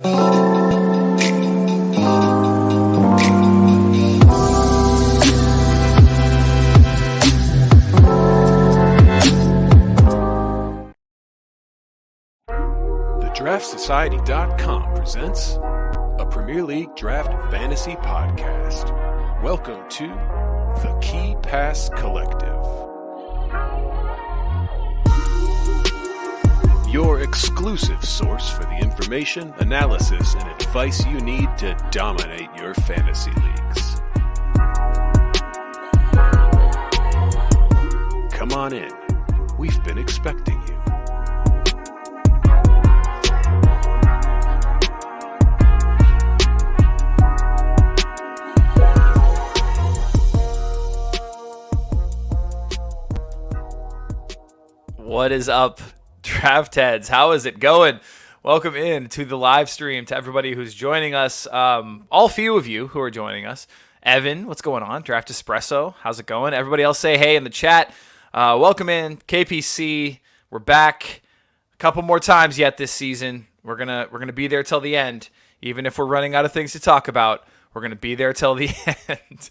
DraftSociety.com presents a Premier League Draft Fantasy Podcast. Welcome to the Key Pass Collective, your exclusive source for the information, analysis, and advice you need to dominate your fantasy leagues. Come on in. We've been expecting you. What is up, draft heads? How is it going? Welcome in to the live stream, to everybody who's joining us. All few of you who are joining us. Evan, what's going on? Draft Espresso, how's it going? Everybody else say hey in the chat. Welcome in, KPC. We're back a couple more times yet this season. We're gonna be there till the end, even if we're running out of things to talk about. We're gonna be there till the end.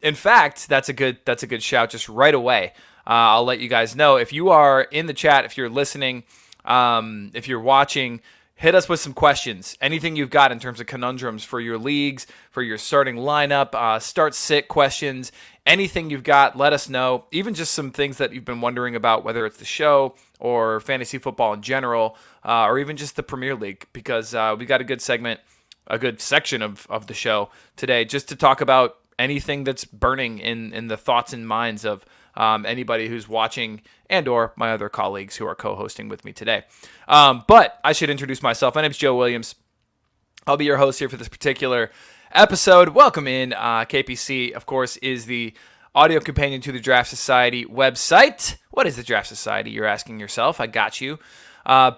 In fact, that's a good shout just right away. I'll let you guys know. If you are in the chat, if you're listening, if you're watching, hit us with some questions. Anything you've got in terms of conundrums for your leagues, for your starting lineup, start-sit questions, anything you've got, let us know. Even just some things that you've been wondering about, whether it's the show or fantasy football in general, or even just the Premier League, because we got a good segment, a good section of the show today just to talk about anything that's burning in the thoughts and minds of anybody who's watching and or my other colleagues who are co-hosting with me today. But I should introduce myself. My name's Joe Williams. I'll be your host here for this particular episode. Welcome in. KPC, of course, is the audio companion to the Draft Society website. What is the Draft Society? You're asking yourself. I got you.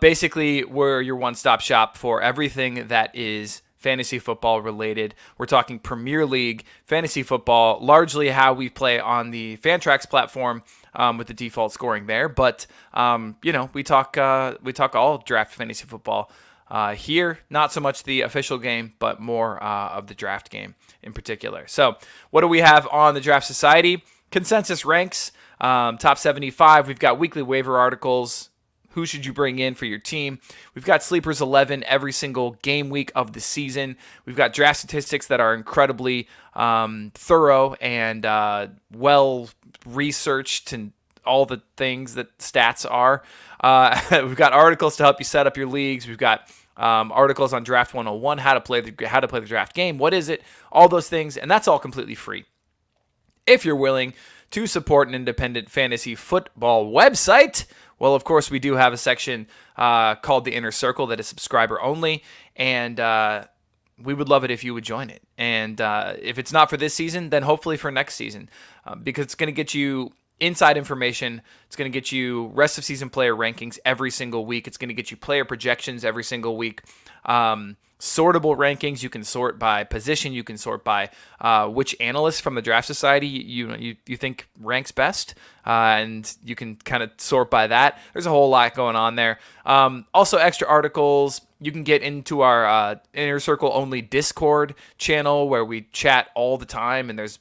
Basically, we're your one-stop shop for everything that is fantasy football related. We're talking Premier League fantasy football, largely how we play on the Fantrax platform with the default scoring there. But we talk all draft fantasy football here. Not so much the official game, but more of the draft game in particular. So, what do we have on the Draft Society? Consensus ranks, top 75. We've got weekly waiver articles. Who should you bring in for your team? We've got Sleepers 11 every single game week of the season. We've got draft statistics that are incredibly thorough and well-researched and all the things that stats are. We've got articles to help you set up your leagues. We've got articles on Draft 101, how to play the draft game. What is it? All those things, and that's all completely free. If you're willing to support an independent fantasy football website, well, of course, we do have a section called The Inner Circle that is subscriber only, and we would love it if you would join it. And if it's not for this season, then hopefully for next season, because it's going to get you inside information. It's going to get you rest of season player rankings every single week. It's going to get you player projections every single week. Sortable rankings. You can sort by position. You can sort by which analyst from the Draft Society you think ranks best, and you can kind of sort by that. There's a whole lot going on there. Also, extra articles. You can get into our Inner Circle only Discord channel where we chat all the time, and there's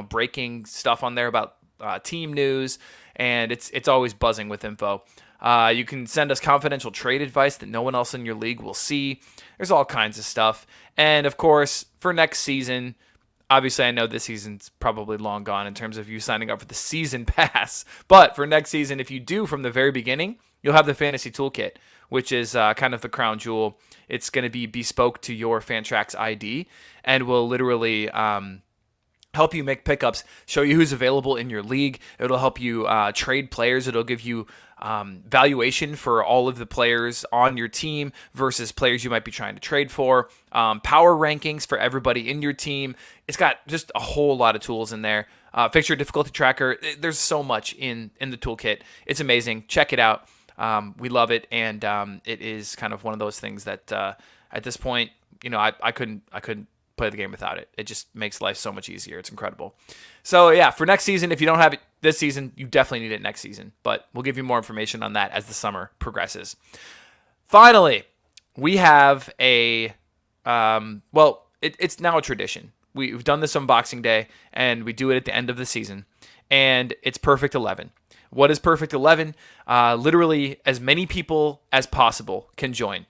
breaking stuff on there about team news, and it's always buzzing with info. You can send us confidential trade advice that no one else in your league will see. There's all kinds of stuff. And, of course, for next season, obviously I know this season's probably long gone in terms of you signing up for the season pass. But for next season, if you do from the very beginning, you'll have the Fantasy Toolkit, which is kind of the crown jewel. It's going to be bespoke to your Fantrax ID and will literally help you make pickups, show you who's available in your league. It'll help you trade players. It'll give you valuation for all of the players on your team versus players you might be trying to trade for. Power rankings for everybody in your team. It's got just a whole lot of tools in there. Fixture difficulty tracker. There's so much in the toolkit. It's amazing. Check it out. We love it, and it is kind of one of those things that at this point, I couldn't play the game without it. It just makes life so much easier. It's incredible. So yeah, for next season, if you don't have it this season, you definitely need it next season. But we'll give you more information on that as the summer progresses. Finally, we have it's now a tradition. We've done this on Boxing Day, and we do it at the end of the season, and it's Perfect 11. What is Perfect 11? Literally, as many people as possible can join.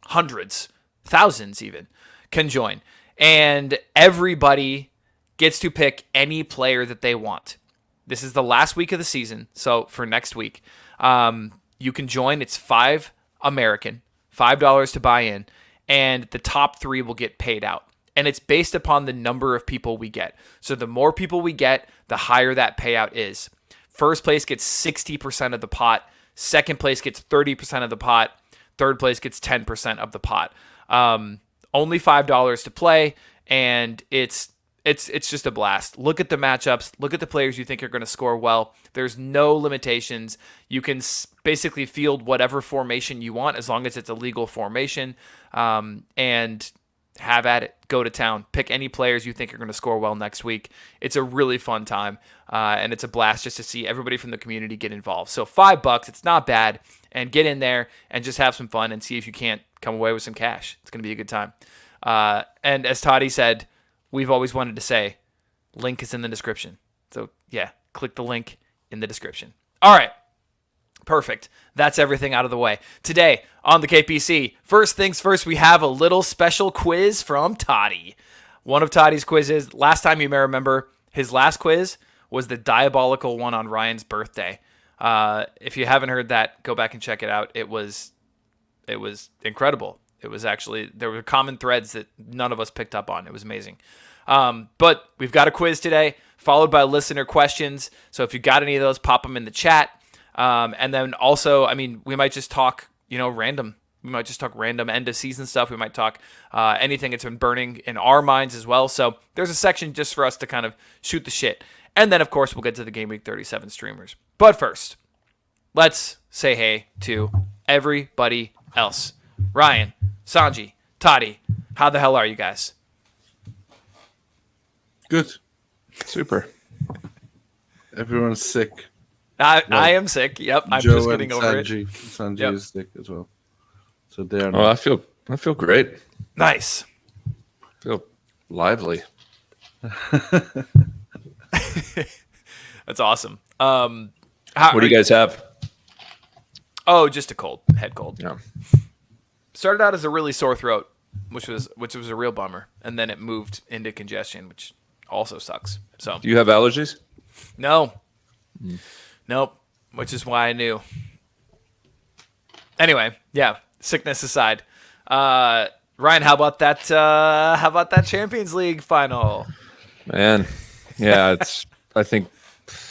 Hundreds, thousands even, can join. And everybody gets to pick any player that they want. This is the last week of the season, so for next week, you can join. It's $5 American, $5 to buy in, and the top 3 will get paid out. And it's based upon the number of people we get. So the more people we get, the higher that payout is. First place gets 60% of the pot. Second place gets 30% of the pot. Third place gets 10% of the pot. Only $5 to play, and it's just a blast. Look at the matchups. Look at the players you think are going to score well. There's no limitations. You can basically field whatever formation you want as long as it's a legal formation, and have at it. Go to town. Pick any players you think are going to score well next week. It's a really fun time, and it's a blast just to see everybody from the community get involved. So $5, it's not bad, and get in there and just have some fun and see if you can't come away with some cash. It's going to be a good time. And as Totti said, we've always wanted to say, link is in the description. So yeah, click the link in the description. All right. Perfect. That's everything out of the way. Today on the KPC, first things first, we have a little special quiz from Totti. One of Totti's quizzes, last time you may remember, his last quiz was the diabolical one on Ryan's birthday. If you haven't heard that, go back and check it out. It was incredible. It was actually, there were common threads that none of us picked up on. It was amazing. But we've got a quiz today, followed by listener questions. So if you got any of those, pop them in the chat. And then also, we might just talk, random. We might just talk random end of season stuff. We might talk anything that's been burning in our minds as well. So there's a section just for us to kind of shoot the shit. And then, of course, we'll get to the Gameweek 37 streamers. But first, let's say hey to everybody else. Ryan, Sanji, Totti, how the hell are you guys? Good. Super. Everyone's sick. I am sick. Yep, I'm Joe just getting over it. Sanji Yep. is sick as well. So they are. Well, I feel great. Nice. I feel lively. That's awesome. What do you guys have? Oh, just a head cold. Yeah. Started out as a really sore throat, which was a real bummer, and then it moved into congestion, which also sucks. So Do you have allergies? no, nope. Which is why I knew. Anyway, yeah. Sickness aside, Ryan, how about that? How about that Champions League final? Man, yeah, I think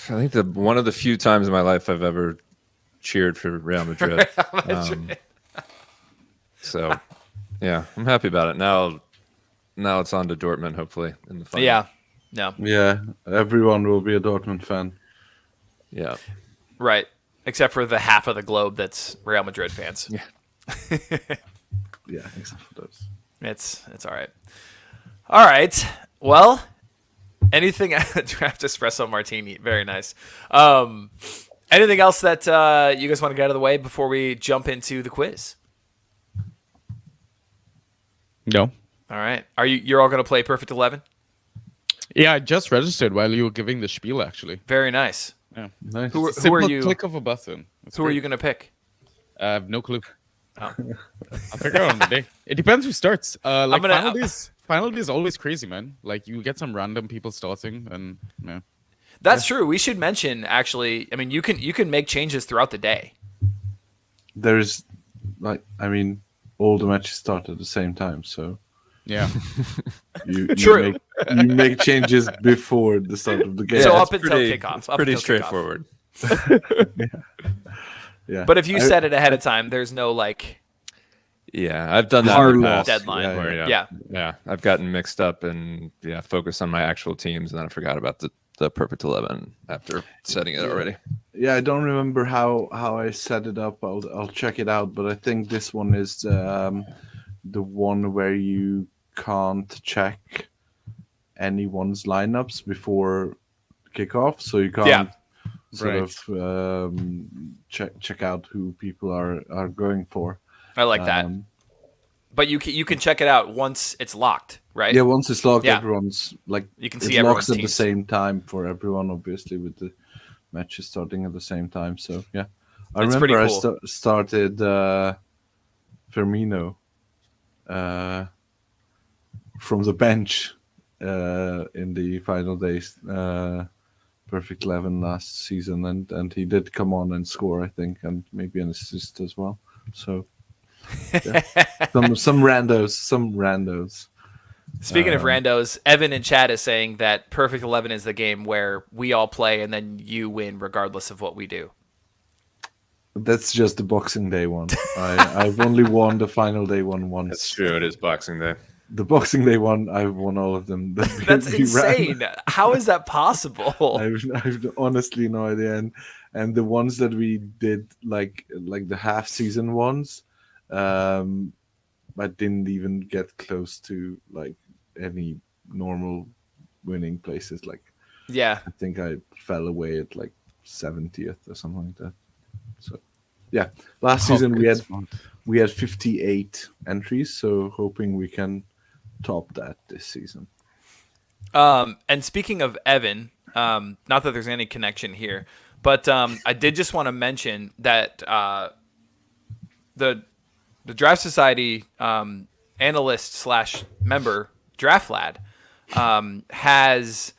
one of the few times in my life I've ever cheered for Real Madrid. So, yeah, I'm happy about it. Now it's on to Dortmund, hopefully, in the final. Yeah. No. Yeah, everyone will be a Dortmund fan. Yeah. Right. Except for the half of the globe that's Real Madrid fans. Yeah. Yeah, except for those. It's all right. All right. Well, anything draft espresso martini. Very nice. Anything else that you guys want to get out of the way before we jump into the quiz? No. All right. You're all going to play Perfect 11? Yeah, I just registered while you were giving the spiel, actually. Very nice. Yeah. Nice. Who are Simple you? click of a button. It's Who are great. you going to pick? I have no clue. Oh. I'll figure it out on the day. It depends who starts. I'm gonna- Final day is always crazy, man. Like, you get some random people starting, and yeah. That's true. We should mention, actually, you can make changes throughout the day. There's, all the matches start at the same time, so Yeah. you True. you make changes before the start of the game. So it's up until kickoff. It's Up pretty until kickoff. straightforward. Yeah. But if you set it ahead of time, there's no Yeah, I've done that hard in the past. deadline. Yeah, Where, Yeah. I've gotten mixed up and focused on my actual teams, and then I forgot about the Perfect 11 after setting it already. Yeah, I don't remember how I set it up. I'll check it out, but I think this one is the one where you can't check anyone's lineups before kickoff, so you can't check out who people are going for. I like that. but you can check it out once it's locked, right? Yeah, once it's locked, Yeah. everyone's like You can it see locks everyone's at the teams. same time for everyone, obviously, with the matches starting at the same time. So yeah, I It's remember pretty cool. I started Firmino from the bench in the final days, perfect 11 last season, and he did come on and score, I think, and maybe an assist as well. So yeah. some randos. Speaking of randos, Evan in chat is saying that Perfect 11 is the game where we all play and then you win regardless of what we do. That's just the Boxing Day one. I've only won the final day one once. That's true. It is Boxing Day. The Boxing Day one, I've won all of them. That's insane. How is that possible? I've honestly no idea. And the ones that we did, like the half season ones, I didn't even get close to like any normal winning places. Like Yeah. I think I fell away at like 70th or something like that. So yeah, last season we had 58 entries, so hoping we can top that this season. And speaking of Evan, not that there's any connection here, but I did just want to mention that the Draft Society analyst / member Draft Lad has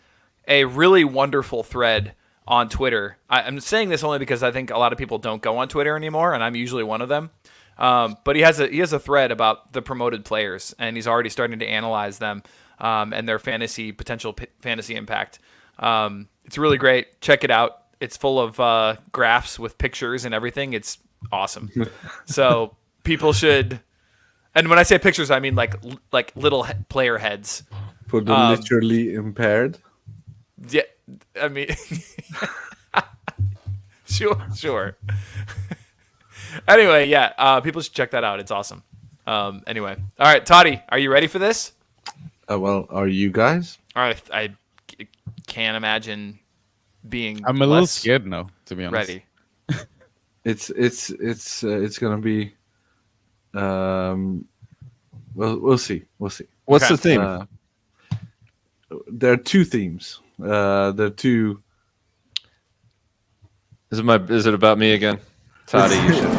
a really wonderful thread on Twitter. I'm saying this only because I think a lot of people don't go on Twitter anymore, and I'm usually one of them. But he has a thread about the promoted players, and he's already starting to analyze them and their potential fantasy impact. It's really great. Check it out. It's full of graphs with pictures and everything. It's awesome. So people should. And when I say pictures, I mean like little player heads. For the literally impaired. Yeah, I mean, sure. Anyway, yeah, people should check that out. It's awesome. Anyway, all right, Totti, are you ready for this? Well, are you guys? I can't imagine being. I'm a little scared now, to be honest. Ready. It's gonna be. We'll see. What's Okay. the theme? There are two themes. There are two. Is it about me again? Totti, you should.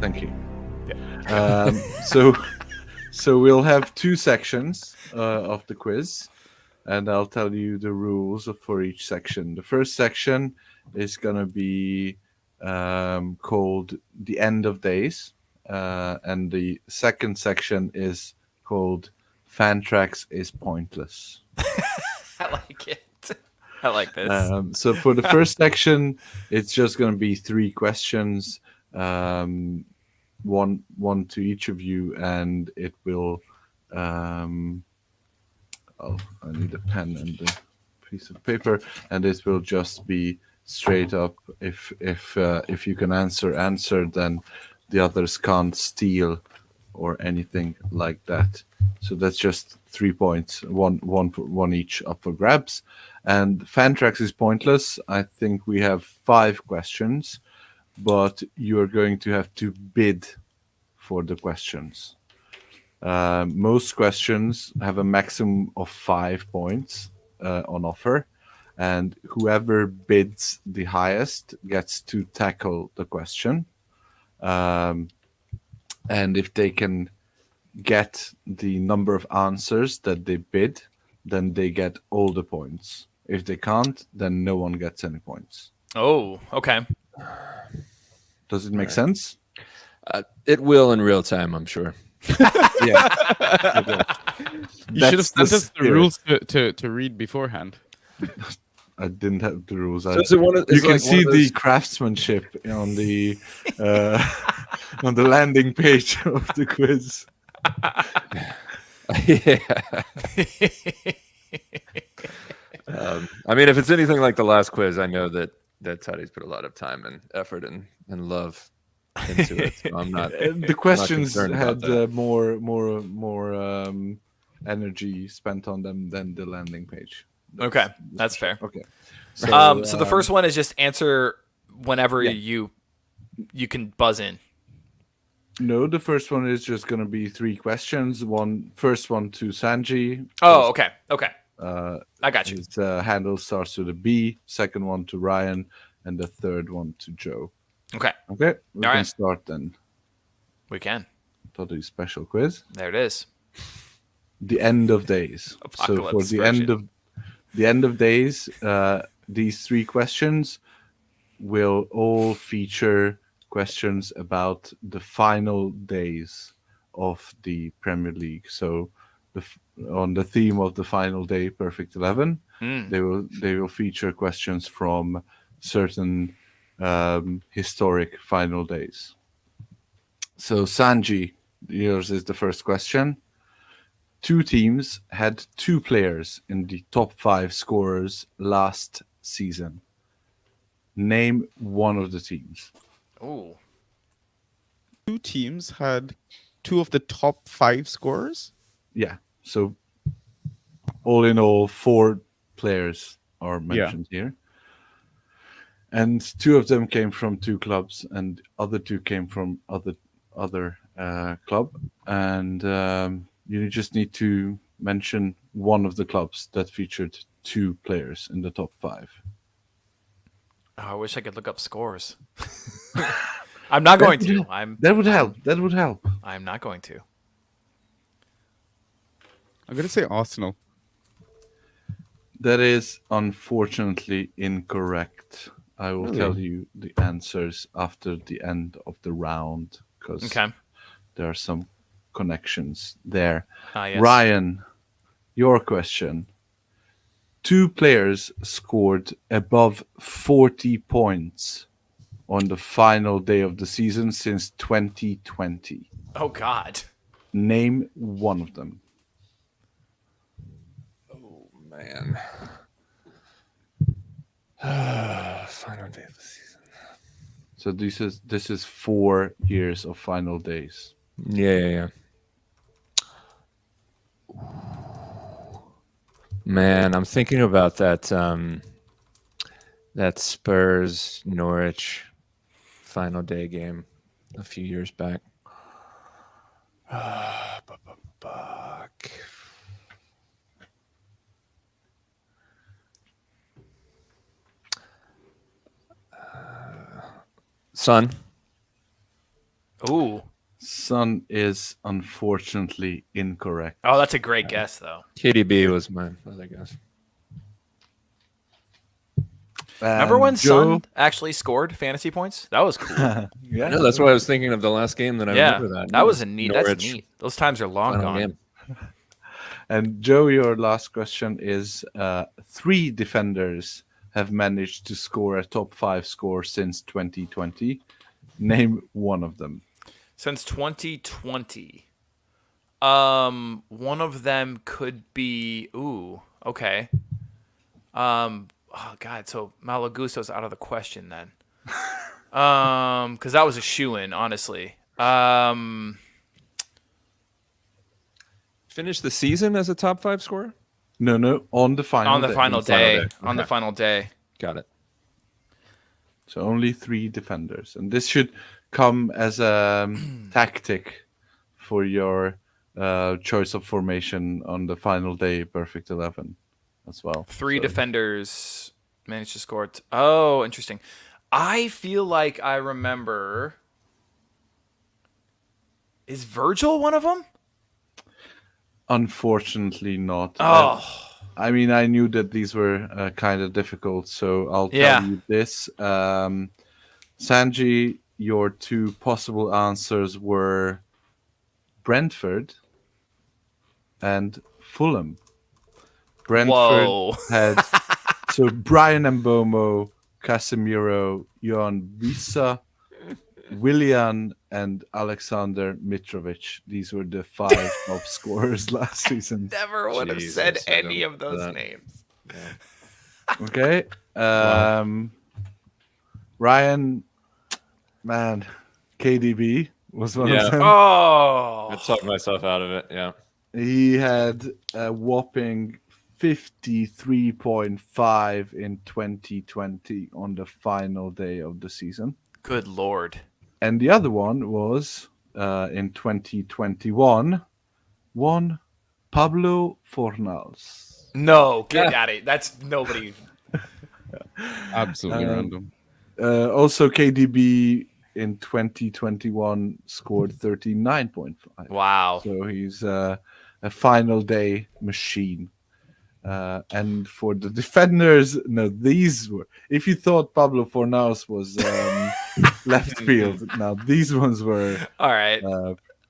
Thank you. So we'll have two sections of the quiz, and I'll tell you the rules for each section. The first section is gonna be called the end of days, and the second section is called Fan Tracks is Pointless. I like it. I like this. So for the first section, it's just going to be 3 questions, one to each of you, and it will. I need a pen and a piece of paper, and this will just be straight up. If you can answer, then the others can't steal or anything like that. So that's just 3 points, one each up for grabs. And Fan Tracks is Pointless. I think we have 5 questions, but you are going to have to bid for the questions. Most questions have a maximum of 5 points on offer, and whoever bids the highest gets to tackle the question. And if they can get the number of answers that they bid, then they get all the points. If they can't, then no one gets any points. Oh, okay. Does it make sense? It will in real time, I'm sure. Yeah. You should have sent us the rules to read beforehand. I didn't have the rules. So is it one of, You is can like see one of those- the craftsmanship on the on the landing page of the quiz. Yeah. I mean, if it's anything like the last quiz, I know that Totti's put a lot of time and effort and love into it. So I'm not. The questions concerned about had that. more energy spent on them than the landing page. Okay, that's fair. Okay. So the first one is just answer whenever yeah. you can buzz in. No, the first one is just going to be 3 questions. First one to Sanji. Oh, okay. I got you. His handle starts with a B. Second one to Ryan, and the third one to Joe. Okay. Okay, we All can right. start then. We can. Totti's special quiz. There it is. The end of days. So for the end of days, these 3 questions will all feature questions about the final days of the Premier League. So on the theme of the final day, Perfect 11, they will feature questions from certain historic final days. So Sanji, yours is the first question. 2 teams had 2 players in the top 5 scorers last season. Name one of the teams. Ooh. 2 teams had 2 of the top 5 scorers? Yeah. So all in all, 4 players are mentioned here. And 2 of them came from 2 clubs, and other 2 came from other club. And you just need to mention one of the clubs that featured 2 players in the top 5. Oh, I wish I could look up scores. I'm not going to. That would help. That would help. I'm not going to. I'm going to say Arsenal. That is unfortunately incorrect. I will tell you the answers after the end of the round because there are some connections there. Yes. Ryan, your question. 2 players scored above 40 points on the final day of the season since 2020. Oh, God. Name one of them. Oh, man. Final day of the season. So this is 4 years of final days. Yeah. Man, I'm thinking about that Spurs Norwich final day game a few years back. Son. Ooh. Son is unfortunately incorrect. Oh, that's a great guess, though. KDB was my other guess. Remember when Son actually scored fantasy points? That was cool. Yeah, No, that's what I was thinking of the last game that I remember that. That was a neat. Norwich That's neat. Those times are long final gone. game. And Joe, your last question is 3 defenders have managed to score a top 5 score since 2020. Name one of them. Since 2020. One of them could be okay. Oh God, so Malagusto's out of the question then. Because that was a shoo-in, honestly. Finish the season as a top 5 scorer? No, on the final day. On the final day. Got it. So only 3 defenders. And this should come as a tactic for your choice of formation on the final day, Perfect 11 as well. 3 defenders managed to score. Oh, interesting. I feel like I remember. Is Virgil one of them? Unfortunately not. Oh. I mean, I knew that these were kind of difficult, so I'll tell you this. Sanji, your 2 possible answers were Brentford and Fulham. Brentford had so Brian Mbomo, Casemiro, Johan Wissa, Willian, and Alexander Mitrovic. These were the 5 top scorers last season. Never would have said any of those names. Yeah. Okay. Ryan, man, KDB was one of them. Oh. I talked myself out of it, yeah. He had a whopping 53.5 in 2020 on the final day of the season. Good Lord. And the other one was in 2021, one Pablo Fornals. No, get out of it. That's nobody. Absolutely random. Also, KDB in 2021 scored 39.5. Wow. So he's a final day machine. And for the defenders, no, these were. If you thought Pablo Fornals was left field, now these ones were. All right.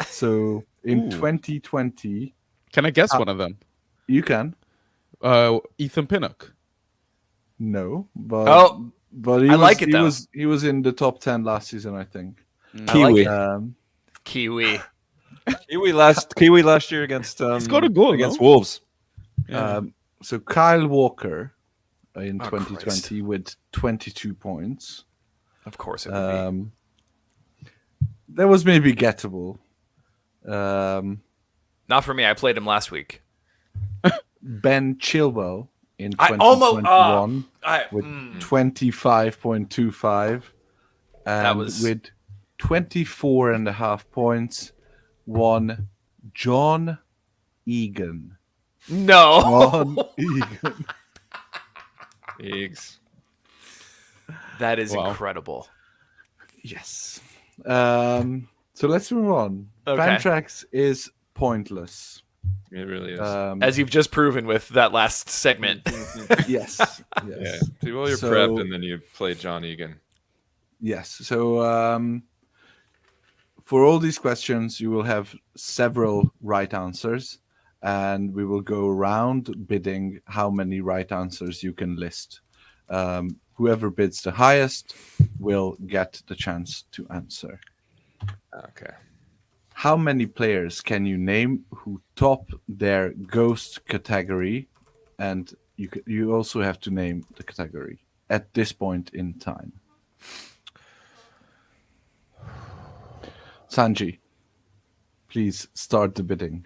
So in Ooh. 2020, Can I guess one of them? you can. Ethan Pinnock. No, but he I was, like it, though. He was in the top 10 last season, I think. I like Kiwi. it. Kiwi. Kiwi last year against scored a goal, against no? Wolves. Yeah. So Kyle Walker in Oh, 2020 with 22 points. Of course it would be. That was maybe gettable. Not for me. I played him last week. Ben Chilwell in I almost 2021 I with 25.25 and was- with 24.5 points won John Egan. no. John Egan. Eggs. That is Wow. incredible. Yes. So let's move on. Okay. Fantrax is pointless. It really is. As you've just proven with that last segment. Yes. yeah. Yes. Do all your So- prep and then you play John Egan. Yes. So for all these questions, you will have several right answers, and we will go around bidding how many right answers you can list. Whoever bids the highest will get the chance to answer. Okay. How many players can you name who top their ghost category? And you also have to name the category at this point in time. Sanji, please start the bidding.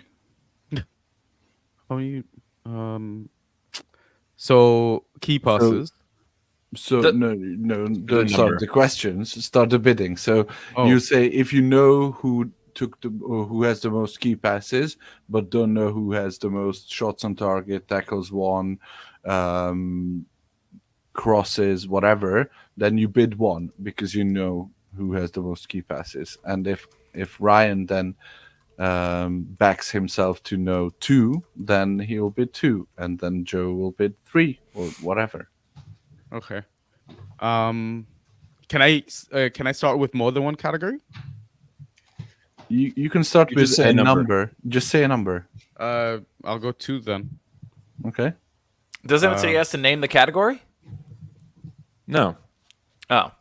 How many? So key passes. So The- no, don't start number. the questions. Start the bidding. So Oh. you say if you know who took the or who has the most key passes, but don't know who has the most shots on target, tackles won, crosses, whatever, then you bid one because you know who has the most key passes. And if Ryan then backs himself to know two, then he'll bid two, and then Joe will bid three or whatever. Okay. Can I start with more than one category? You can start You with just say a a number. number. Just say a number. I'll go two then. Okay. Doesn't it say he has to name the category? No. Oh.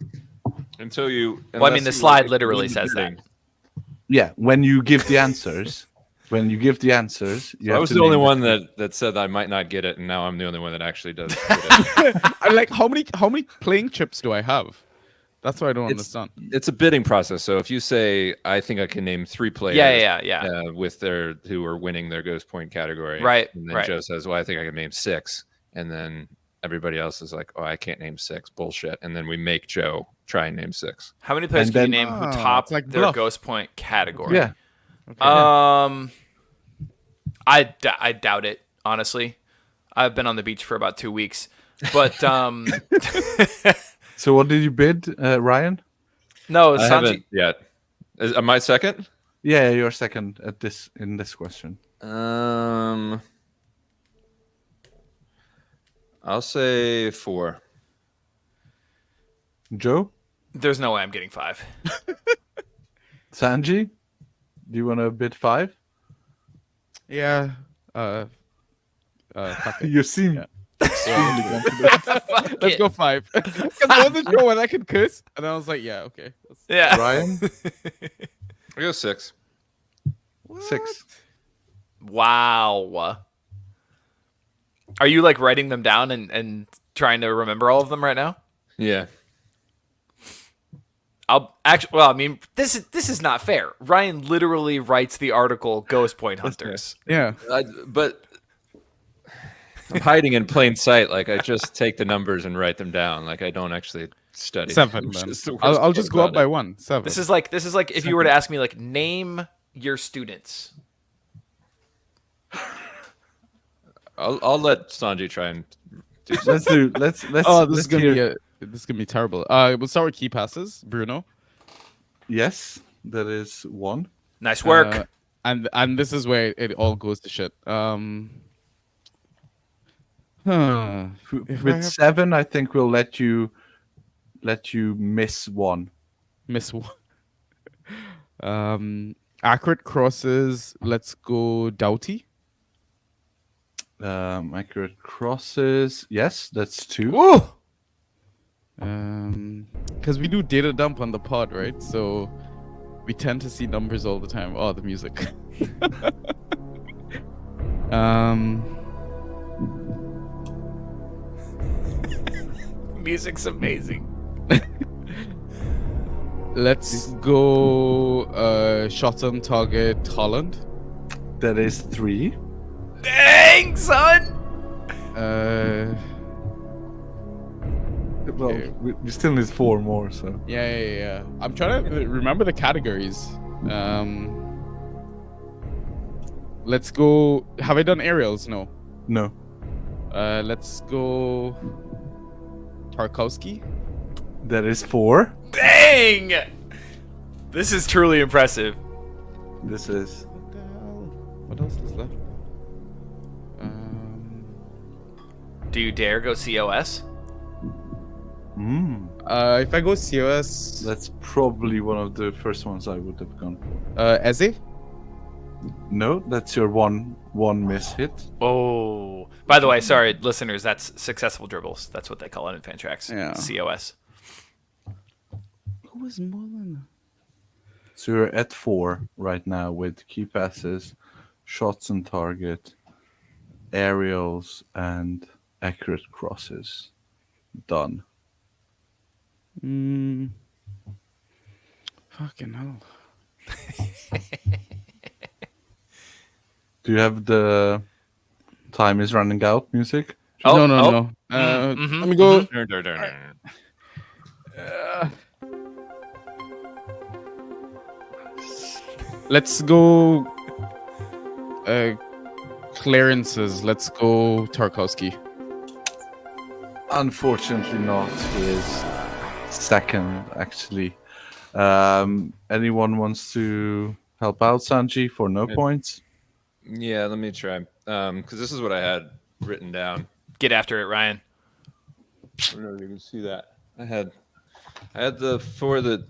Until you. Well, I mean, the unless you slide like literally lead says that. bidding. Yeah. When you give the answers, you I have was to the only name one that said I might not get it, and now I'm the only one that actually does get it. I like how many playing chips do I have? That's what I don't It's- understand. It's a bidding process. So if you say, I think I can name three players Yeah. with their who are winning their ghost point category. Right, And then right. Joe says, well, I think I can name six. And then everybody else is like, oh, I can't name six. Bullshit. And then we make Joe try and name six. How many players And can you then- name who Ah, top it's like their bluff. ghost point category? Yeah. I doubt it, honestly. I've been on the beach for about 2 weeks. But So what did you bid, Ryan? no, I Sanji. haven't yet. Am I second? Yeah, you're second in this question. I'll say 4. Joe, There's no way I'm getting 5. Sanji, do you want to bid 5? Yeah. Fuck it. You seem Yeah. extremely confident. Let's go 5. Because I wasn't sure when I could curse, and I was like, yeah, okay. Yeah. Ryan, I go 6. 6. Wow. Are you like writing them down and trying to remember all of them right now? Yeah. Well, I mean, this is not fair. Ryan literally writes the article Ghost Point Hunters. Yeah. But I'm hiding in plain sight. Like I just take the numbers and write them down. Like I don't actually study. 7. which Then. is the worst I'll part just go up about by it. 1. 7. This is like if you were to ask me like name your students. I'll let Sanji try and do Let's something. do. Let's. Oh, this let's is gonna hear- be terrible. We'll start with key passes. Bruno. Yes, that is 1. Nice work. And this is where it all goes to shit. If I With have- 7, I think we'll let you miss 1. miss one. Accurate crosses. Let's go Doughty. Accurate crosses. Yes, that's 2. Woo! Because we do data dump on the pod, right? So we tend to see numbers all the time. Oh, the music. Music's amazing. Let's go shots on target Holland. That is 3. Dang, son! Well, Okay. we still need 4 more. So Yeah. I'm trying to remember the categories. Let's go. Have I done aerials? No. no, Let's go Tarkowski. that is 4. Dang! This is truly impressive. This is What the hell? What else is left? Do you dare go COS? If I go COS, that's probably one of the first ones I would have gone for. Eze. No, that's your one miss hit. Oh. By the way, sorry, listeners, that's successful dribbles. That's what they call it in Fantrax. Yeah. COS. Who was Mullen? So you're at 4 right now with key passes, shots on target, aerials, and accurate crosses. Done. Fucking hell. Do you have the time is running out music? Oh, No. mhm, Let me go. Let's go. Clearances. Let's go Tarkowski. Unfortunately not. He is second, actually. Anyone wants to help out Sanji for no points? Yeah, let me try. Because this is what I had written down. Get after it, Ryan. I don't know if you can see that. I had the 4 that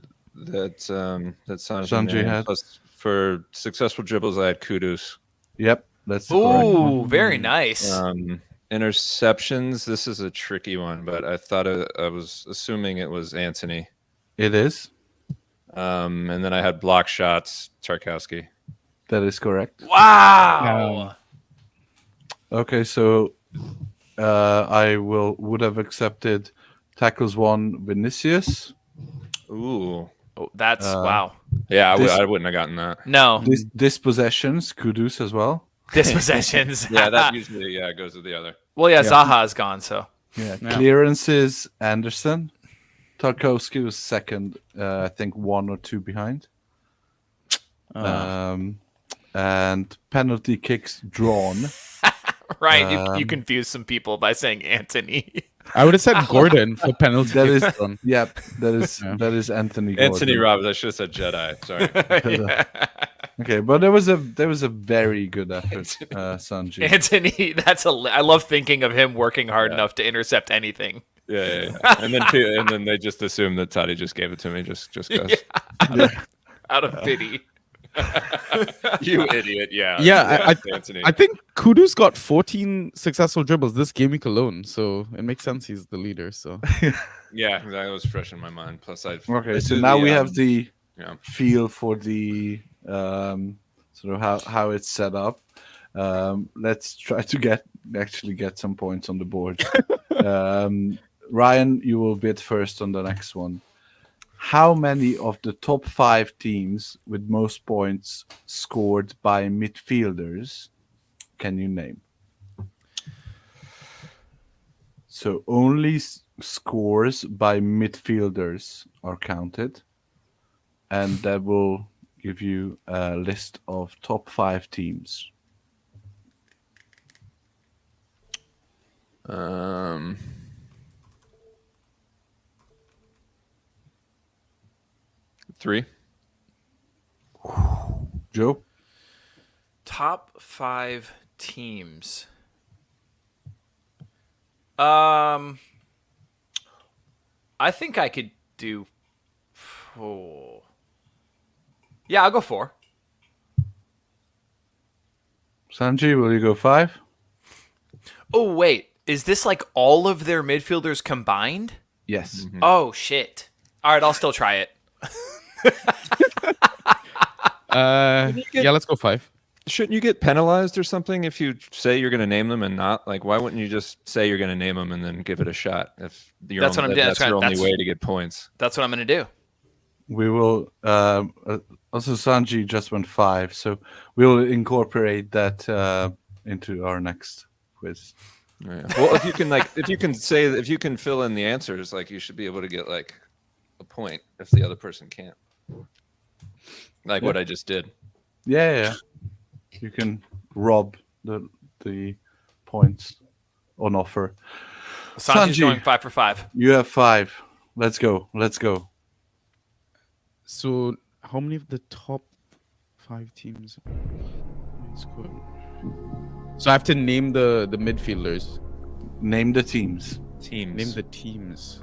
Sanji Sanji had. Plus for successful dribbles, I had Kudus. Yep, that's the correct one. Ooh, very nice. Interceptions. This is a tricky one, but I thought I was assuming it was Anthony. It is. And then I had block shots, Tarkowski. That is correct. Wow. Okay, so I would have accepted tackles 1 Vinicius. Ooh. Oh, that's wow. Yeah, This- I wouldn't have gotten that. No. Dispossessions, Kudus as well. Dispossessions. Yeah, that usually goes with the other. Well, yeah, Zaha is gone, so. Yeah. Clearances, Anderson. Tarkowski was second, I think 1 or 2 behind. And penalty kicks drawn. Ryan, you confused some people by saying Anthony. I would have said Gordon for penalty. That is, kicks done. yep, that is Anthony Gordon. Anthony Robbins. I should have said Jedi. Sorry. Okay, but there was a very good effort, Sanji. Anthony, I love thinking of him working hard enough to intercept anything. Yeah. And then they just assume that Totti just gave it to me just because. Out of pity. You idiot. Yeah. Yeah, Anthony. I think Kudus got 14 successful dribbles this game week alone, so it makes sense he's the leader. So Yeah, that was fresh in my mind. Plus, Okay, so now we have the yeah. feel for the sort of how it's set up. Let's try to get some points on the board. Ryan, you will bid first on the next one. How many of the top 5 teams with most points scored by midfielders can you name? So only scores by midfielders are counted, and that will give you a list of top 5 teams. Three. Joe? Top 5 teams. I think I could do 4. Yeah, I'll go 4. Sanji, will you go 5? Oh, wait. Is this like all of their midfielders combined? Yes. Mm-hmm. Oh, shit. All right, I'll still try it. Yeah, let's go 5. Shouldn't you get penalized or something if you say you're going to name them and not? Like, why wouldn't you just say you're going to name them and then give it a shot? If you're That's what I'm doing. That's your only way to get points. That's what I'm going to do. We will also Sanji just went 5, so we'll incorporate that into our next quiz. Yeah. Well, if you can fill in the answers, like you should be able to get like a point if the other person can't. Like what I just did. Yeah. You can rob the points on offer. Sanji's Sanji, going 5 for 5. you have 5. Let's go. So, how many of the top 5 teams? So I have to name the midfielders. Name the teams. Name the teams.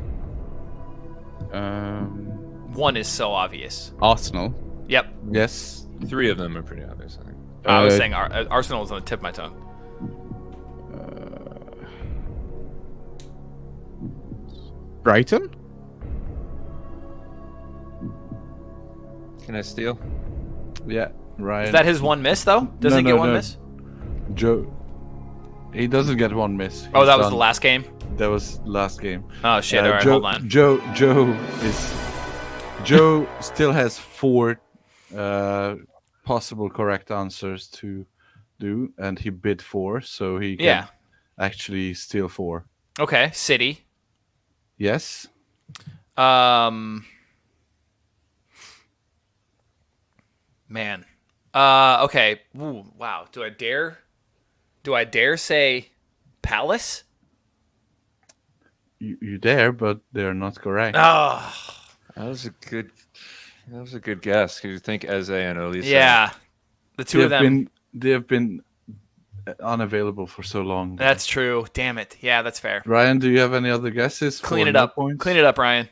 1 is so obvious. Arsenal. Yep. Yes. 3 of them are pretty obvious, I think. I was saying Arsenal was on the tip of my tongue. Brighton. Can I steal? Yeah. Ryan. Is that his 1 miss, though? Does he get 1 miss? Joe. He doesn't get 1 miss. Oh, He's that was done. the last game? That was last game. Oh, shit. All right, Joe, hold on. Joe still has 4 possible correct answers to do, and he bid 4, so he can actually steal 4. Okay, City. Yes. Man. Okay. Ooh, wow. Do I dare say Palace? You dare, but they're not correct. Oh. That was a good guess. You think Eze and Olise? Yeah. The two of them. They have been unavailable for so long. That's true. Damn it. Yeah, that's fair. Ryan, do you have any other guesses? Clean for it no up. points? Clean it up, Ryan.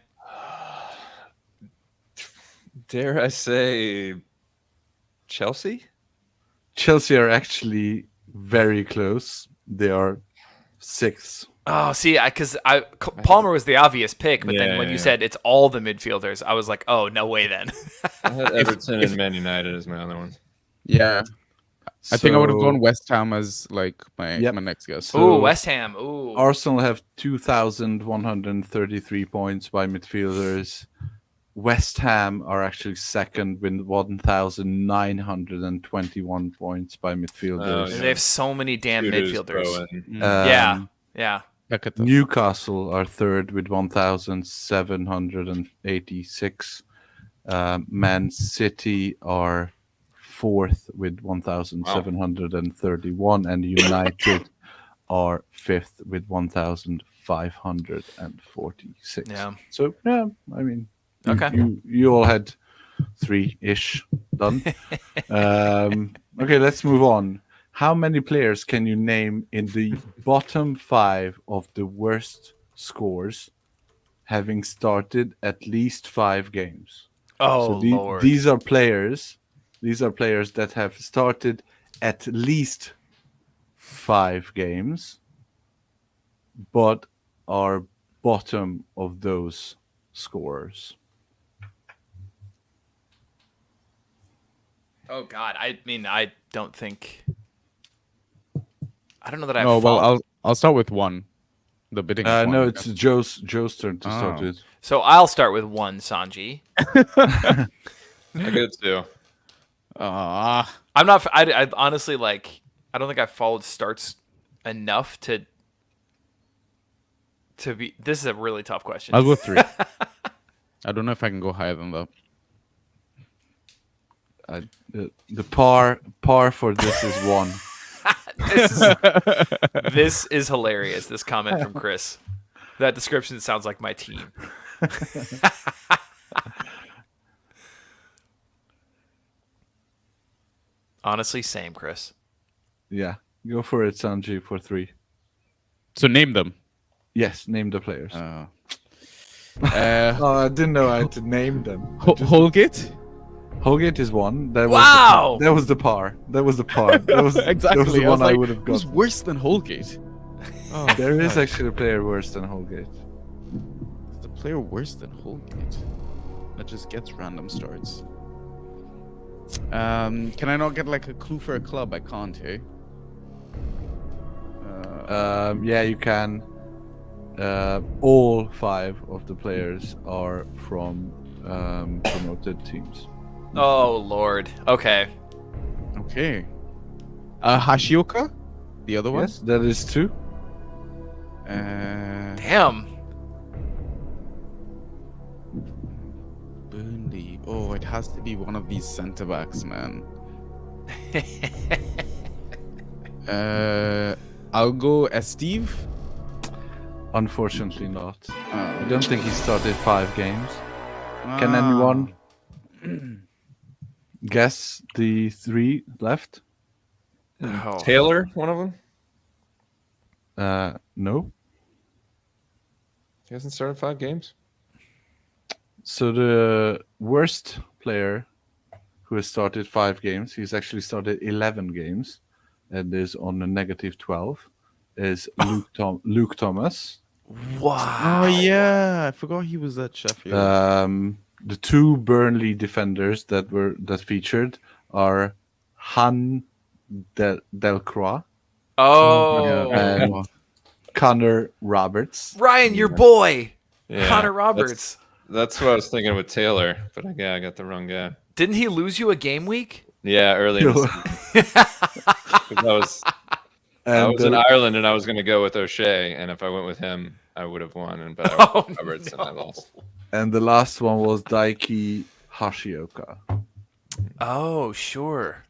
Dare I say Chelsea? Chelsea are actually very close. They are 6th. Oh, see, because Palmer was the obvious pick, but then when you said it's all the midfielders, I was like, oh, no way then. I had Everton and Man United as my other one. Yeah. I think I would have gone West Ham as like my next guess. So Ooh, West Ham. Ooh. Arsenal have 2,133 points by midfielders. West Ham are actually second with 1,921 points by midfielders. They have so many damn midfielders. Yeah. Newcastle are third with 1,786. Man City are fourth with 1,731, and United are fifth with 1,546. Yeah. So I mean, Okay. you all had 3-ish done. Okay, let's move on. How many players can you name in the bottom 5 of the worst scores, having started at least 5 games? Oh, Lord. These are players that have started at least 5 games, but are bottom of those scores. Oh, God. I mean, I don't know that I have. No, well, I'll start with 1. The bidding. No, one, it's Joe's turn to start Oh. with. So I'll start with one, Sanji. I go 2. Ah, I'm not. I honestly like. I don't think I followed starts enough to be. This is a really tough question. I'll go 3. I don't know if I can go higher than that. The par for this is 1. This is hilarious. This comment from Chris. That description sounds like my team. Honestly, same, Chris. Yeah, go for it, Sanji, for 3. So name them. Yes, name the players. Uh, Oh, I didn't know I had to name them. Holgate. Holgate is 1. That Wow! Was the par. That was the par. That was Exactly. That was the I was one I like, would have who's got. worse than Holgate? Oh, There is actually a player worse than Holgate. the player worse than Holgate. That just gets random starts. Can I not get like a clue for a club? I can't, hey? Yeah, you can. All 5 of the players are from promoted teams. Oh Lord. Okay. Okay. Hashioka? The other one? Yes, that is 2. Damn. Burnley. Oh, it has to be one of these centre backs, man. I'll go Steve. Unfortunately not. I don't think he started 5 games. Can Ah. anyone guess the 3 left? Oh. Taylor, one of them. No. He hasn't started 5 games. So the worst player who has started 5 games, he's actually started 11 games, and is on a negative 12, is Luke Thomas. Wow. Oh yeah, I forgot he was at Sheffield. The 2 Burnley defenders that featured are Han Delcroix Oh. and Connor Roberts. Ryan, your boy, Yeah, Connor Roberts. That's what I was thinking with Taylor, but I got the wrong guy. Didn't he lose you a game week? Yeah, early in the season. 'Cause I was in Ireland and I was going to go with O'Shea, and if I went with him, I would have won. But I went with Roberts and I lost. And the last one was Daiki Hashioka. Oh, sure.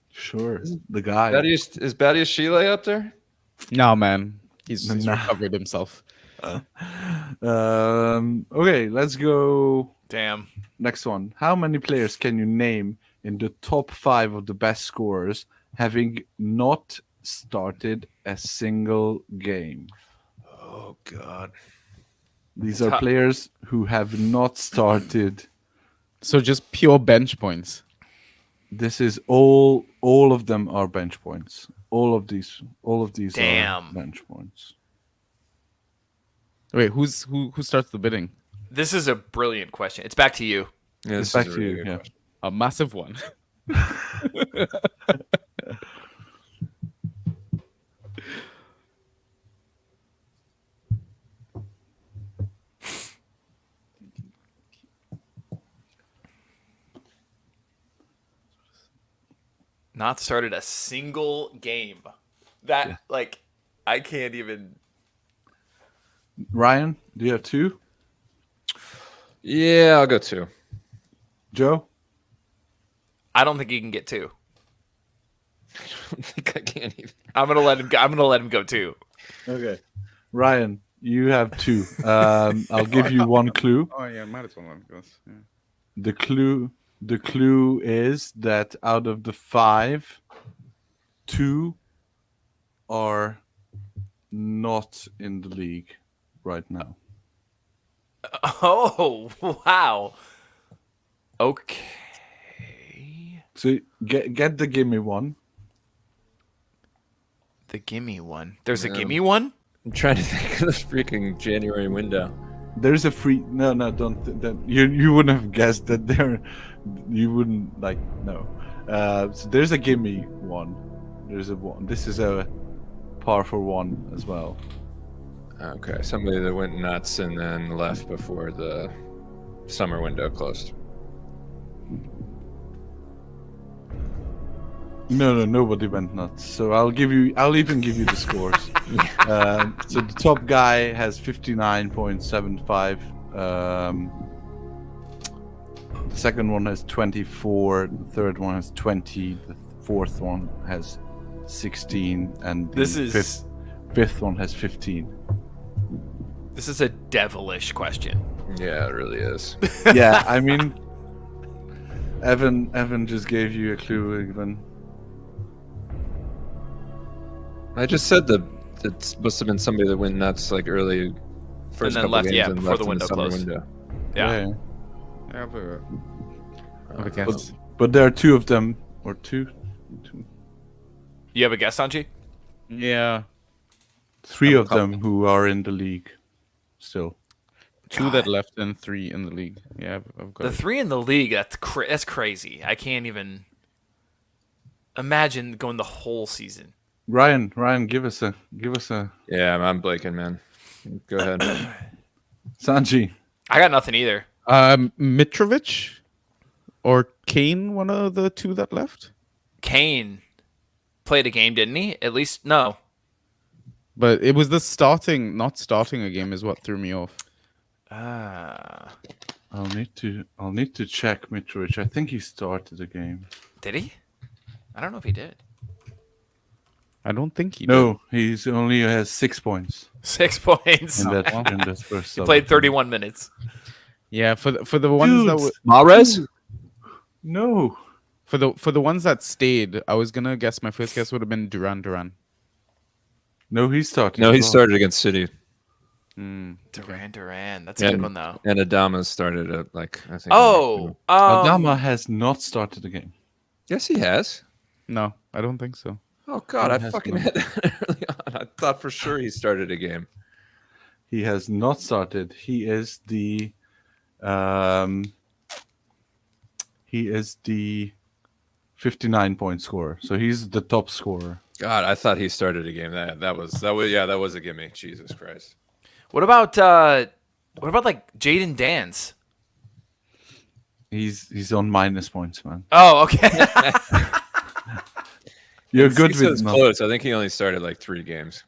Sure, the guy. Is Badius Chile up there? No, man, he's Nah. recovered himself. Okay, let's go. Damn. Next one. How many players can you name in the top 5 of the best scorers having not started a single game? Oh God. These are players who have not started. So just pure bench points. This is all of them are bench points. All of these Damn. are bench points. Wait, who starts the bidding? This is a brilliant question. It's back to you. Yeah, It's this back is a to really you. good Yeah. question. A massive one. Not started a single game. That like I can't even. Ryan, do you have 2? Yeah, I'll go 2. Joe? I don't think he can get 2. I don't think I can even. I'm gonna let him go. I'm gonna let him go 2. Okay. Ryan, you have 2. I'll give you one clue. Oh yeah, might as well let him go. Yeah. The clue is that out of the 5, 2 are not in the league right now. Oh wow. Okay. So get the gimme one. The gimme one. There's a Yeah. gimme one. I'm trying to think of this freaking January window. There's a free don't that you wouldn't have guessed that there. You wouldn't like no. So there's a gimme one. There's a one. This is a par for 1 as well. Okay, somebody that went nuts and then left before the summer window closed. No, nobody went nuts. So I'll even give you the scores. So the top guy has 59.75. The second one has 24. The third one has 20. The fourth one has 16, and the fifth one has 15. This is a devilish question. Yeah, it really is. Yeah, I mean, Evan just gave you a clue, even. I just said that it must have been somebody that went nuts like early, first then couple left, games yeah, and before left the in window summer closed. window. Yeah. I have a guess. But there are two of them, or two. You have a guess, Sanji? Yeah, Three of them who are in the league still. two that left and 3 in the league. Yeah, I've got The it. 3 in the league, that's crazy. I can't even imagine going the whole season. Ryan, give us a Yeah, I'm blanking, man. Go ahead. Sanji. I got nothing either. Mitrovic or Kane, one of the two that left. Kane played a game, didn't he? At least, no. But it was the not starting a game is what threw me off. I'll need to check Mitrovic. I think he started the game. Did he? I don't know if he did. I don't think he No, he's only has 6 points 6 points. in that first. He played 31 minutes. did. Yeah, for the ones that were, Mahrez? No. for the ones that stayed, I was gonna guess my first guess would have been Duran. No, he started. No, he as well. started against City. Duran. That's a good one, though. And Adama started at I think. Oh. Adama has not started the game. Yes, he has. No, I don't think so. Oh God, He I has fucking not. had that early on. I thought for sure he started a game. He has not started. He is the 59-point scorer. So he's the top scorer. God, I thought he started a game. That was a gimme. Jesus Christ. What about like Jaden Dance? He's on minus points, man. Oh, okay. You're good He with says math. close. I think he only started 3 games.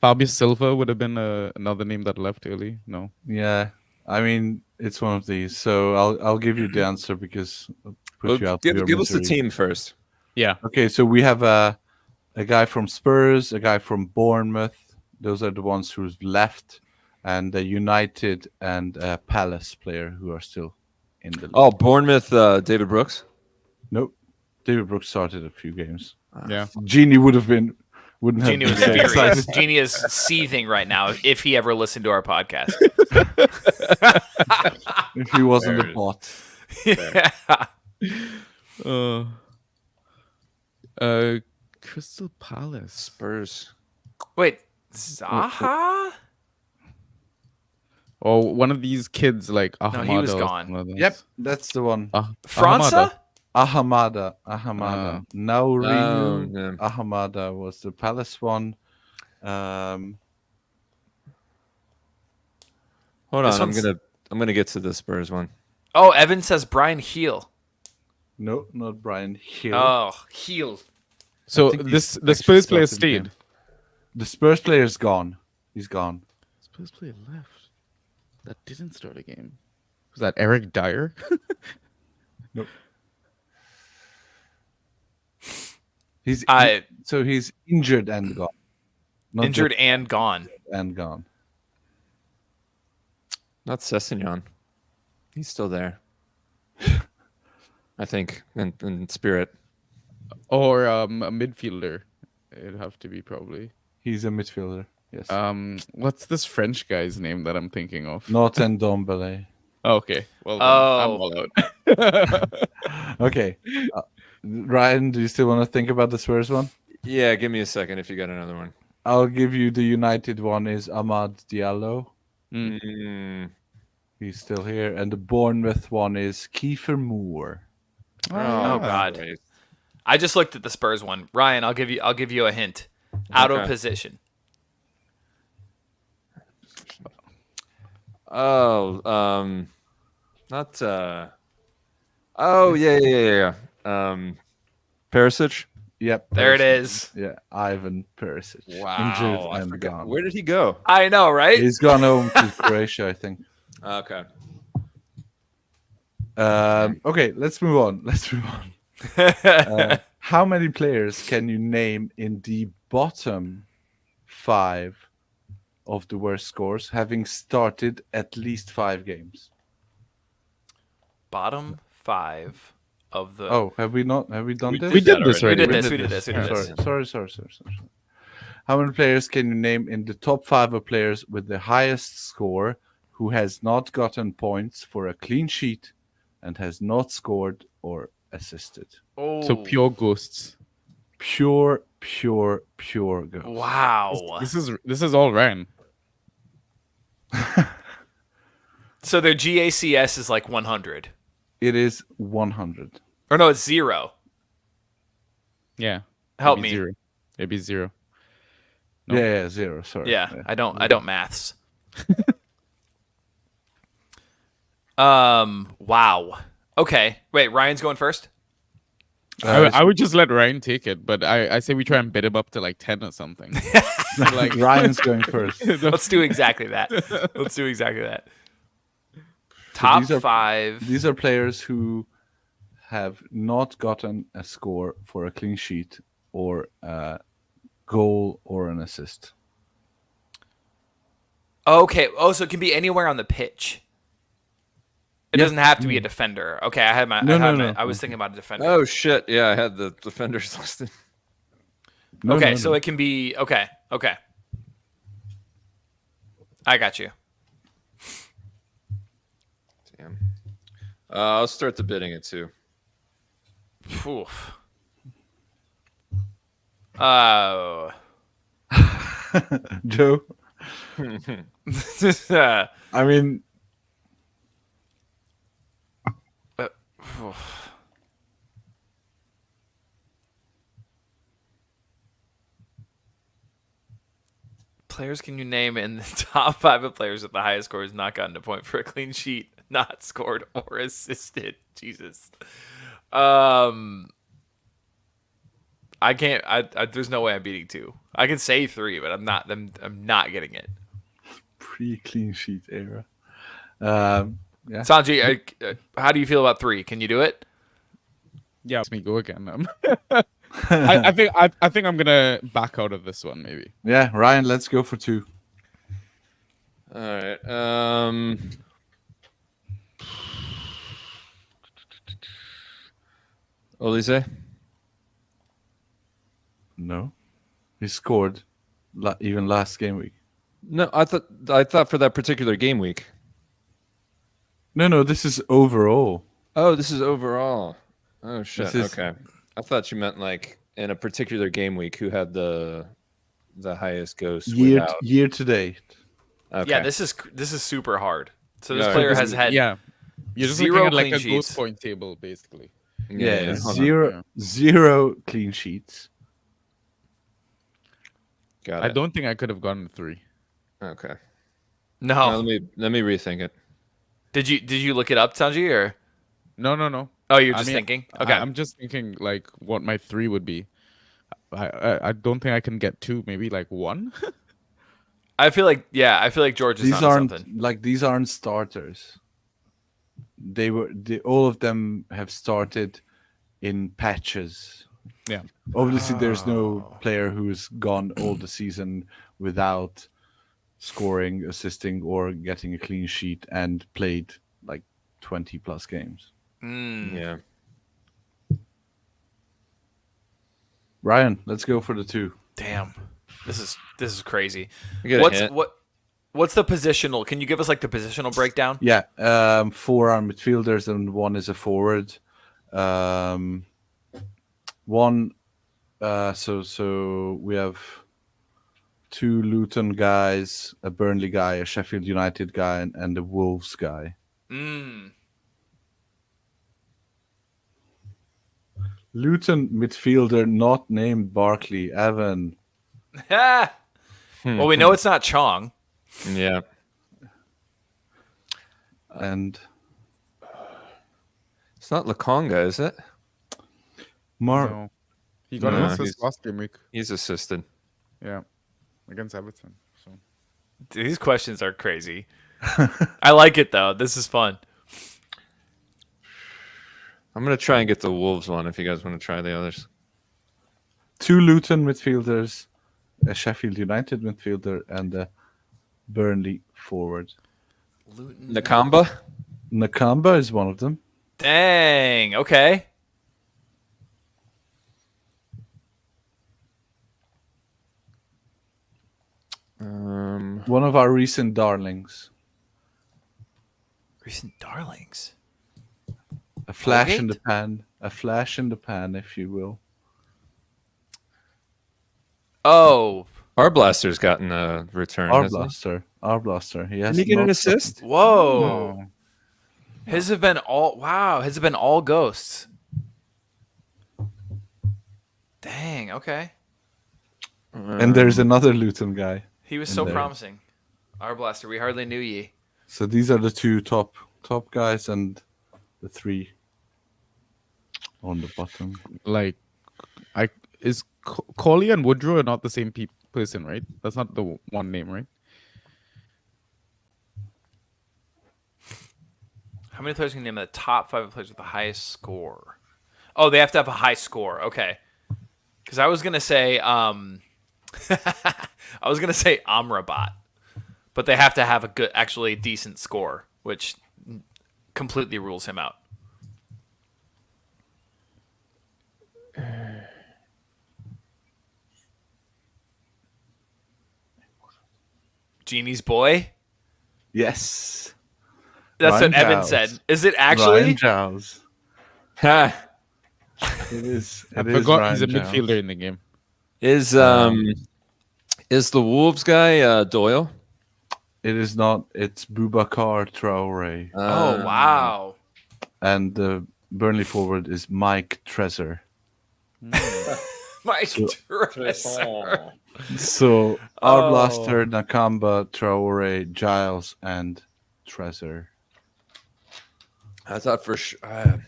Fabio Silva would have been another name that left early. No. Yeah, I mean it's one of these. So I'll give you the answer because I'll put you out. of your Give us the misery. team first. Yeah. Okay, so we have a guy from Spurs, a guy from Bournemouth. Those are the ones who's left, and a United and a Palace player who are still in the league. Oh, Bournemouth, David Brooks. Nope. David Brooks started a few games. Yeah. Genie wouldn't have Genie was been so furious. excited Genie is seething right now if he ever listened to our podcast. if he wasn't There the it Yeah. Crystal Palace. Spurs. Wait, Zaha? Or one of these kids like No, he was Ahmada or gone. something like that. Yep, that's the one. França? Ahamada. Now yeah. Ahamada was the Palace one. Hold This on, one's- I'm gonna get to the Spurs one. Oh, Evan says Brian Heel. No, not Brian Hill. Oh, Heel. So think the he's actually Spurs player started the game. stayed. The Spurs player's gone. He's gone. Spurs player left. That didn't start a game. Was that Eric Dyer? He's he's injured and gone. Not Injured just and gone. and gone. Not Sessegnon. He's still there. I think in spirit. Or a midfielder? It'd have to be probably. He's a midfielder. Yes. What's this French guy's name that I'm thinking of? Not Ndombele. Okay. Well, then I'm Oh. all out. Okay. Ryan, do you still want to think about the Spurs one? Yeah, give me a second if you got another one. I'll give you the United one is Ahmad Diallo. Mm. He's still here. And the Bournemouth one is Kiefer Moore. Oh, God. Christ. I just looked at the Spurs one. Ryan, I'll give you a hint. Out of Okay. position. Oh, not. Oh yeah. Perisic. Yep. There it Perisic. is. Yeah, Ivan Perisic. Wow, Injured I and forgot. gone. Where did he go? I know, right? He's gone home to Croatia, I think. Okay. Okay, let's move on. How many players can you name in the bottom 5 of the worst scores, having started at least 5 games? Bottom 5 of the. Oh, have we done this? We did that this already. we already. did this. Sorry. How many players can you name in the top 5 of players with the highest score who has not gotten points for a clean sheet and has not scored or assisted? Oh, So pure ghosts. Pure ghost. wow. This is all Ryan. So their GACS is like 100. It is 100. Or no, it's 0. Yeah. Help It'd me. be 0. It'd be 0. No. Yeah, 0. Sorry. Yeah, I don't maths. Wow. Okay. Wait, Ryan's going first? I would just let Ryan take it, but I say we try and bid him up to like 10 or something. Like Ryan's going first. Let's do exactly that. Top these are- 5. These are players who have not gotten a score for a clean sheet or a goal or an assist. Okay. Oh, so it can be anywhere on the pitch. It Yeah. doesn't have to be a defender. Okay, I had my. No. I was thinking about a defender. Oh shit! Yeah, I had the defenders listed. Okay, so it can be. Okay. I got you. Damn. I'll start the bidding at 2. Oof. Oh. Joe. I mean, Players can you name in the top 5 of players with the highest scores not gotten a point for a clean sheet, not scored or assisted? Jesus. I can't. There's no way I'm beating 2. I can say 3, but I'm not. I'm not getting it. pre-clean sheet era. Yeah. Sanji, how do you feel about 3? Can you do it? Yeah, let me go again. I think I'm gonna back out of this one maybe. Yeah, Ryan, let's go for 2. All right. Olise? No, he scored even last game week. No, I thought for that particular game week. No, this is overall. Oh, this is overall. Oh shit. This is- Okay. I thought you meant like in a particular game week who had the highest ghost Year to date. Okay. Yeah, this is super hard. So this Yeah, player this has had Yeah. You're just 0 looking at like clean a sheets. ghost point table basically. Yeah, Hold on. zero clean sheets. Got I it. don't think I could have gotten 3. Okay. no. Now, let me rethink it. Did you look it up, Sanji, or No. oh, you're I just mean, thinking? Okay. I'm just thinking like what my 3 would be. I don't think I can get 2, maybe like 1. I feel like George is These onto aren't something. these aren't starters. All of them have started in patches. Yeah. Obviously, there's no player who's gone all the season without scoring, assisting, or getting a clean sheet and played like 20 plus games. Yeah. Ryan, let's go for the 2. Damn. This is crazy. You get a hint. What's the positional? Can you give us like the positional breakdown? Yeah, 4 are midfielders and 1 is a forward. One, so we have 2 Luton guys, a Burnley guy, a Sheffield United guy, and a Wolves guy. Luton midfielder not named Barkley, Evan. Well, we know it's not Chong. Yeah. and It's not Lakonga, is it? Mar. No. He got an No, assist he's- last game week. He's assisted. Yeah. Against Everton. So Dude, these questions are crazy. I like it though. This is fun. I'm gonna try and get the Wolves one if you guys want to try the others. 2 Luton midfielders, a Sheffield United midfielder, and a Burnley forward. Luton. Nakamba? Nakamba is one of them. Dang. Okay. One of our recent darlings. Recent darlings. A flash in Holgate? the pan. A flash in the pan, if you will. Oh. Arblaster's gotten a return. hasn't Arblaster. He has he? Did he get an not assist? Whoa. no. His have been all wow. His have been all ghosts. Dang. Okay. And there's another Luton guy. He was in so there. promising. Arblaster. We hardly knew ye. So these are the 2 top guys and the 3 on the bottom. Like, is Coley and Woodrow are not the same person, right? That's not the one name, right? How many players can you name the top 5 players with the highest score? Oh, they have to have a high score. Okay. Because I was gonna say, Amrabat, but they have to have a good, actually decent score, which completely rules him out. Genie's boy. Yes. That's Ryan what Evan Giles. said. Is it actually? Ryan Giles. Ha! It is. I It is forgot he's a Ryan Giles. midfielder in the game. Is the Wolves guy Doyle? It is not. It's Boubacar Traore. Oh wow. And the Burnley forward is Mike Trezor. Mike So- Dresser. So Oh. Arblaster, Nakamba, Traore, Giles, and Trezor. I thought for sure.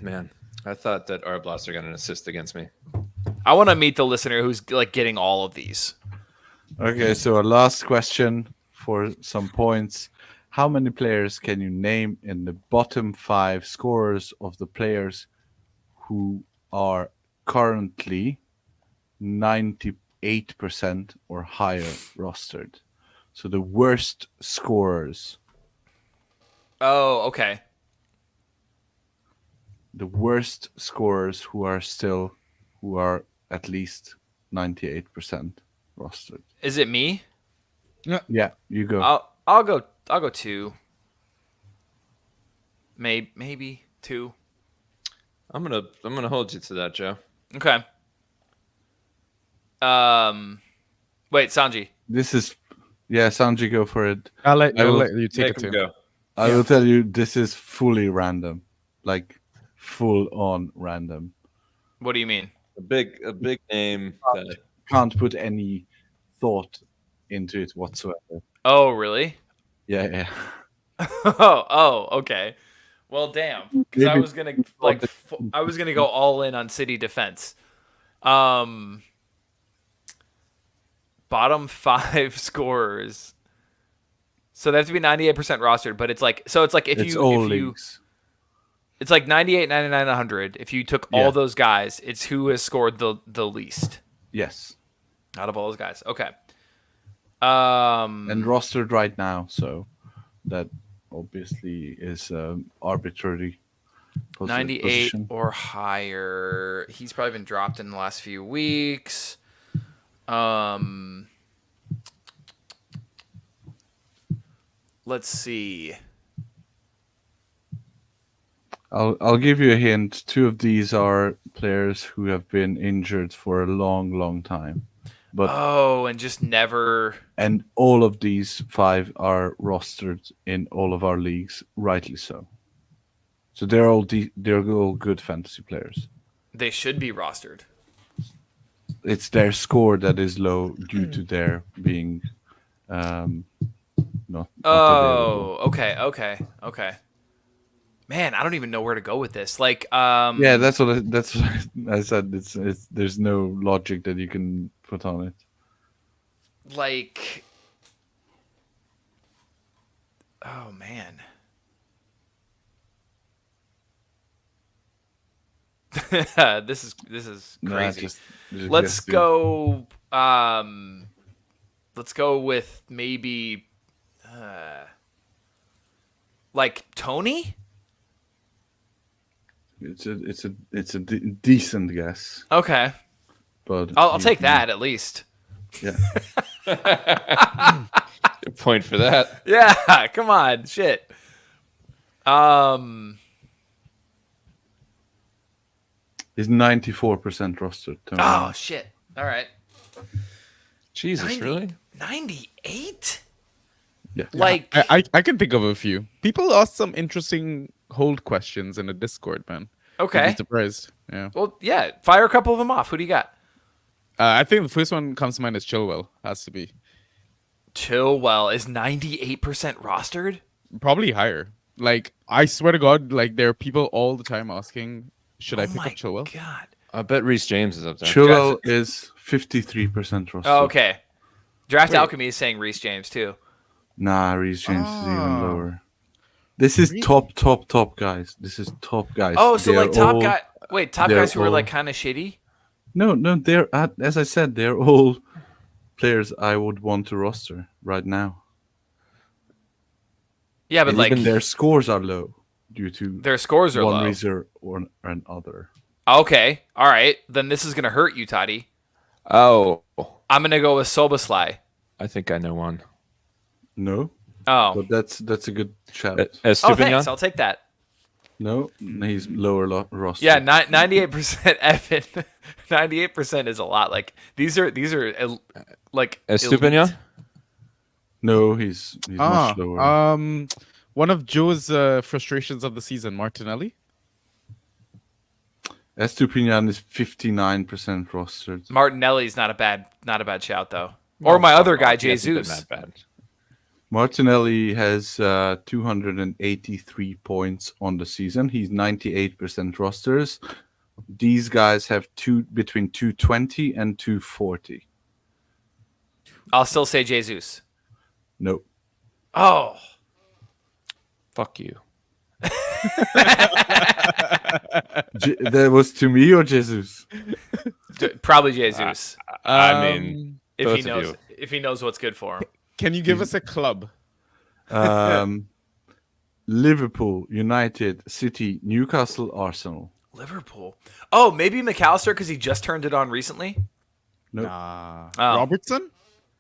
Man, I thought that Arblaster got an assist against me. I want to meet the listener who's like getting all of these. Okay, so our last question for some points. How many players can you name in the bottom 5 scorers of the players who are currently 98% or higher rostered? So the worst scorers. Oh, okay. The worst scorers who are at least 98% rostered. Is it me? Yeah, you go. I'll go 2. Maybe 2. I'm gonna hold you to that, Joe. Okay. Wait, Sanji. This is, Sanji, go for it. I'll let will you take Make it him too. go. I will tell you, this is fully random, like full on random. What do you mean? A big name. That, Can't put any thought into it whatsoever. Oh, really? Yeah. oh, okay. Well, damn. Because I Maybe- was gonna I was gonna go all in on City defense. Bottom 5 scorers. So they have to be 98% rostered, but it's like if It's you all if you leagues. it's like 98, 99, 100. If you took Yeah. all those guys, it's who has scored the least Yes. out of all those guys. Okay. And rostered right now, so that obviously is arbitrary 98 position. or higher. He's probably been dropped in the last few weeks. Let's see. I'll give you a hint. 2 of these are players who have been injured for a long time. But Oh, and just never. and all of these 5 are rostered in all of our leagues, rightly so. So they're all good fantasy players. They should be rostered. It's their score that is low due to their being not available. Oh, okay. Man, I don't even know where to go with this. Like, Yeah, that's what I said. It's there's no logic that you can put on it. like, oh man. This is Nah, crazy. just Let's guess, dude. go. Let's go with maybe, like Tony. It's a decent guess, Okay, but I'll take that at least. Yeah, Good point for that. Yeah, come on, shit. he's 94% rostered. Tony. Oh shit. All right. Jesus, 90 really? 98? Yeah. Like, I can think of a few. People asked some interesting hold questions in the Discord, man. I'd okay. be surprised. Yeah. Well, yeah. Fire a couple of them off. Who do you got? I think the first one comes to mind is Chilwell. Has to be. Chilwell is 98% rostered. Probably higher. Like, I swear to God, like, there are people all the time asking, should I Oh pick my up Chilwell? God. I bet Reece James is up there. Chilwell is 53% rostered. Oh, okay. Draft Wait. Alchemy is saying Reece James too. Nah, Reece James is even Ah. lower. This is Really? top guys. This is top guys. Oh, so They're like top all- guy. Wait, top they're guys who were all- like kind of shitty. No, they're as I said, they're all players I would want to roster right now. Yeah, but And like even their scores are low due to their scores are one low. reason or another. Okay, all right. Then this is gonna hurt you, Totti. Oh, I'm gonna go with Soboslai. I think I know one. No, Oh, but that's a good shout. oh, thanks. I'll take that. No, he's lower roster. Yeah, 98% Evan. 98% is a lot. Like these are like Estupinian? elite. No, he's much lower. One of Joe's frustrations of the season, Martinelli. Estupinian is 59% rostered. Martinelli's not a bad shout though. Or my other guy, He hasn't been Jesus. that bad. Martinelli has 283 points on the season. He's 98% rosters. These guys have between 220 and 240. I'll still say Jesus. No. Oh, Fuck you. That was to me or Jesus? probably Jesus. I mean, if both he of knows, you. if he knows what's good for him. Can you give us a club? Liverpool, United, City, Newcastle, Arsenal. Liverpool. Oh, maybe McAllister because he just turned it on recently. Nope. Nah. Oh. Robertson?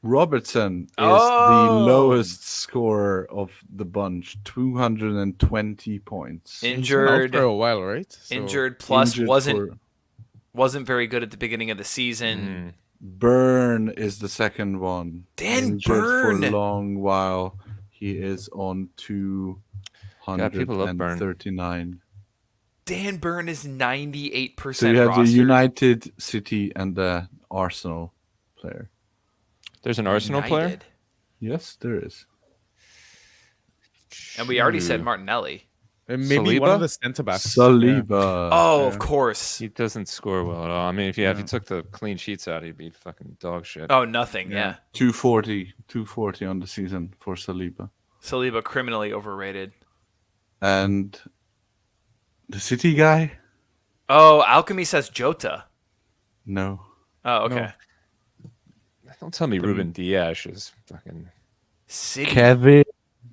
Robertson is Oh. the lowest scorer of the bunch, 220 points. Out Injured, for a while, right? So- injured. Plus Injured wasn't very good at the beginning of the season. Burn is the second one. Dan Injured Burn. for a long while. He is on people love Burn. 239. Dan Burn is 98% So you have rostered. the United, City, and the Arsenal player. There's an Arsenal player? United. Yes, there is. And we already said Martinelli. And maybe one Saliba? of the centre backs. Saliba. Oh, of course. He doesn't score well at all. I mean, if you took the clean sheets out, he'd be fucking dog shit. Oh, nothing. Yeah. 240 on the season for Saliba. Saliba criminally overrated. And the City guy? Oh, Alchemy says Jota. No. Oh, okay. Don't tell me Ruben Diaz is fucking. City. Kevin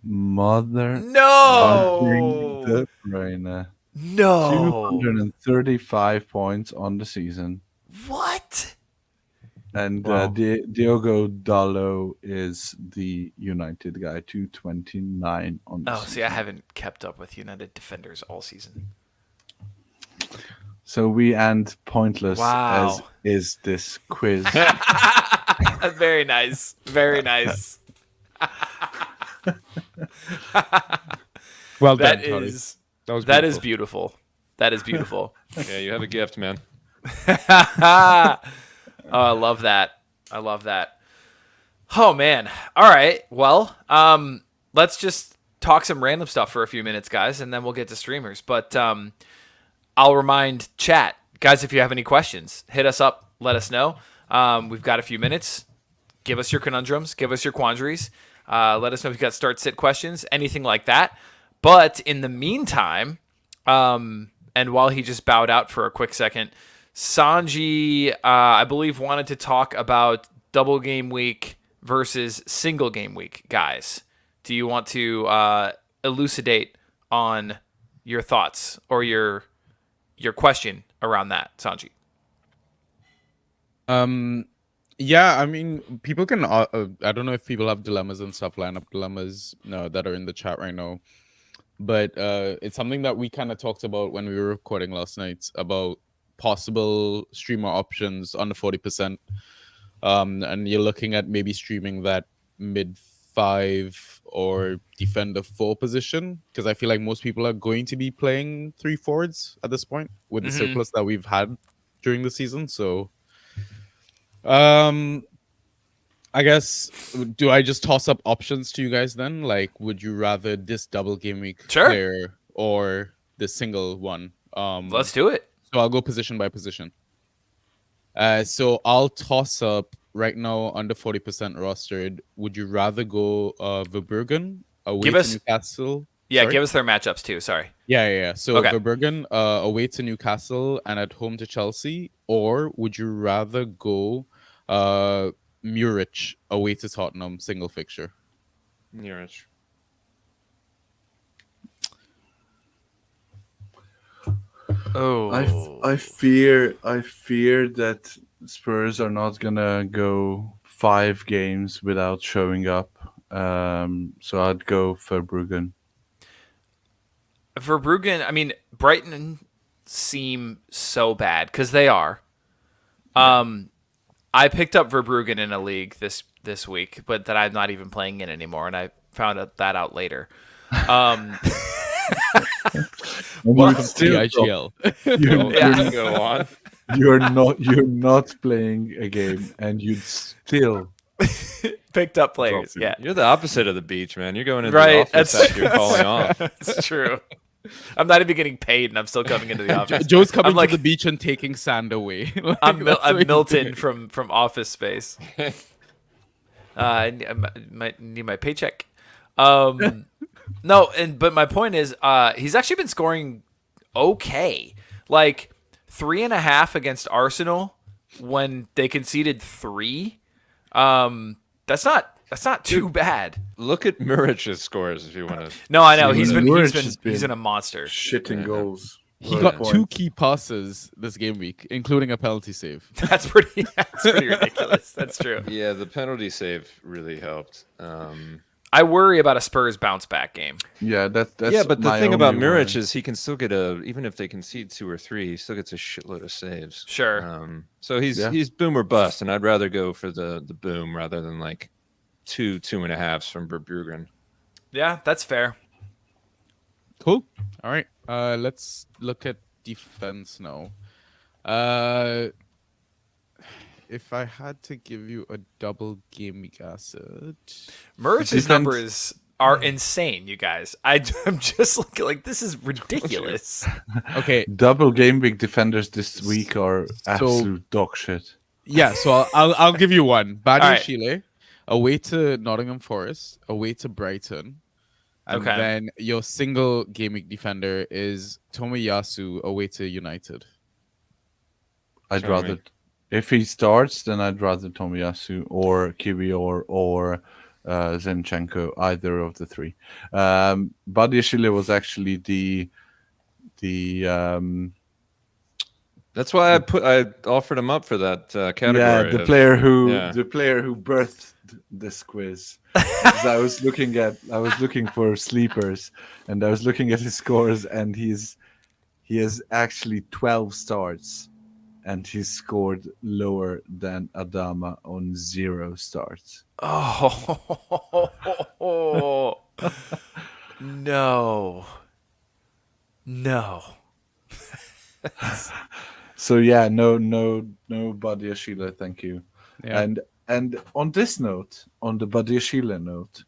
Mother. No. De Bruyne. No. 235 points on the season. What? And Wow. Diogo Dalot is the United guy, 229 on the Oh, season. see, I haven't kept up with United defenders all season. So we end pointless Wow. as is this quiz. Very nice. Very nice. Well done, That Toddy. is That was beautiful. That is beautiful. Yeah, you have a gift, man. Oh, I love that. I love that. Oh man. All right. Well, let's just talk some random stuff for a few minutes, guys, and then we'll get to streamers. But I'll remind chat, guys, if you have any questions, hit us up, let us know. We've got a few minutes. Give us your conundrums, give us your quandaries. Let us know if you've got start-sit questions, anything like that. But in the meantime, and while he just bowed out for a quick second, Sanji, I believe, wanted to talk about double game week versus single game week. Guys, do you want to elucidate on your thoughts or your question around that, Sanji? Yeah, I mean, people can. I don't know if people have dilemmas and stuff, lineup dilemmas, that are in the chat right now. But it's something that we kind of talked about when we were recording last night about possible streamer options under 40%. And you're looking at maybe streaming that mid 5 or defender 4 position, because I feel like most people are going to be playing 3 forwards at this point with the surplus that we've had during the season. So, I guess, do I just toss up options to you guys then? Like, would you rather this double game week player or the single one? Let's do it. So I'll go position by position. So I'll toss up right now under 40% rostered. Would you rather go Verbruggen away to Newcastle? Yeah, Sorry? give us their matchups too. Sorry. Yeah. So Verbruggen away to Newcastle and at home to Chelsea, or would you rather go Muric away to Tottenham single fixture? Muric. Oh, I fear that Spurs are not gonna go 5 games without showing up. So I'd go Verbruggen. Verbruggen. I mean, Brighton seem so bad because they are. I picked up Verbruggen in a league this week, but that I'm not even playing in anymore, and I found that out later. Welcome to the IGL. Go on. You're not playing a game, and you'd still picked up players. Yeah, You're the opposite of the beach, man. You're going into right. the office after you're calling off. That's true. I'm not even getting paid, and I'm still coming into the office. Joe's coming to the beach and taking sand away. I'm Milton from Office Space. I might need my paycheck. No, but my point is, he's actually been scoring okay. Like 3.5 against Arsenal when they conceded 3. That's not too bad. Look at Muric's scores if you want to. No, I know he's been a monster. Shitting goals. He got 2 key passes this game week, including a penalty save. That's pretty ridiculous. That's true. Yeah, the penalty save really helped. I worry about a Spurs bounce back game. Yeah, that's but the thing about Muric worry. is he can still get even if they concede 2 or 3, he still gets a shitload of saves. Sure. So he's boom or bust, and I'd rather go for the boom rather than like 2.5s from Verbruggen. Yeah, that's fair. Cool. All right. Let's look at defense now. If I had to give you a double game week asset, Muric's numbers are insane, you guys. I'm just looking like this is ridiculous. Okay, double game week defenders this week are absolute dog shit. Yeah, so I'll give you one. Badia All right. Chile, away to Nottingham Forest, away to Brighton. And then your single game week defender is Tomiyasu away to United. I'd rather, if he starts, then I'd rather Tomiyasu or Kiwior or Zinchenko, either of the 3. Badia Chile was actually the That's why I offered him up for that category. Yeah, the player who birthed this quiz. I was looking for sleepers, and I was looking at his scores, and he has actually 12 starts, and he's scored lower than Adama on 0 starts. Oh no. So yeah, no Badia Chile, thank you. Yeah. And on this note, on the Badia Chile note,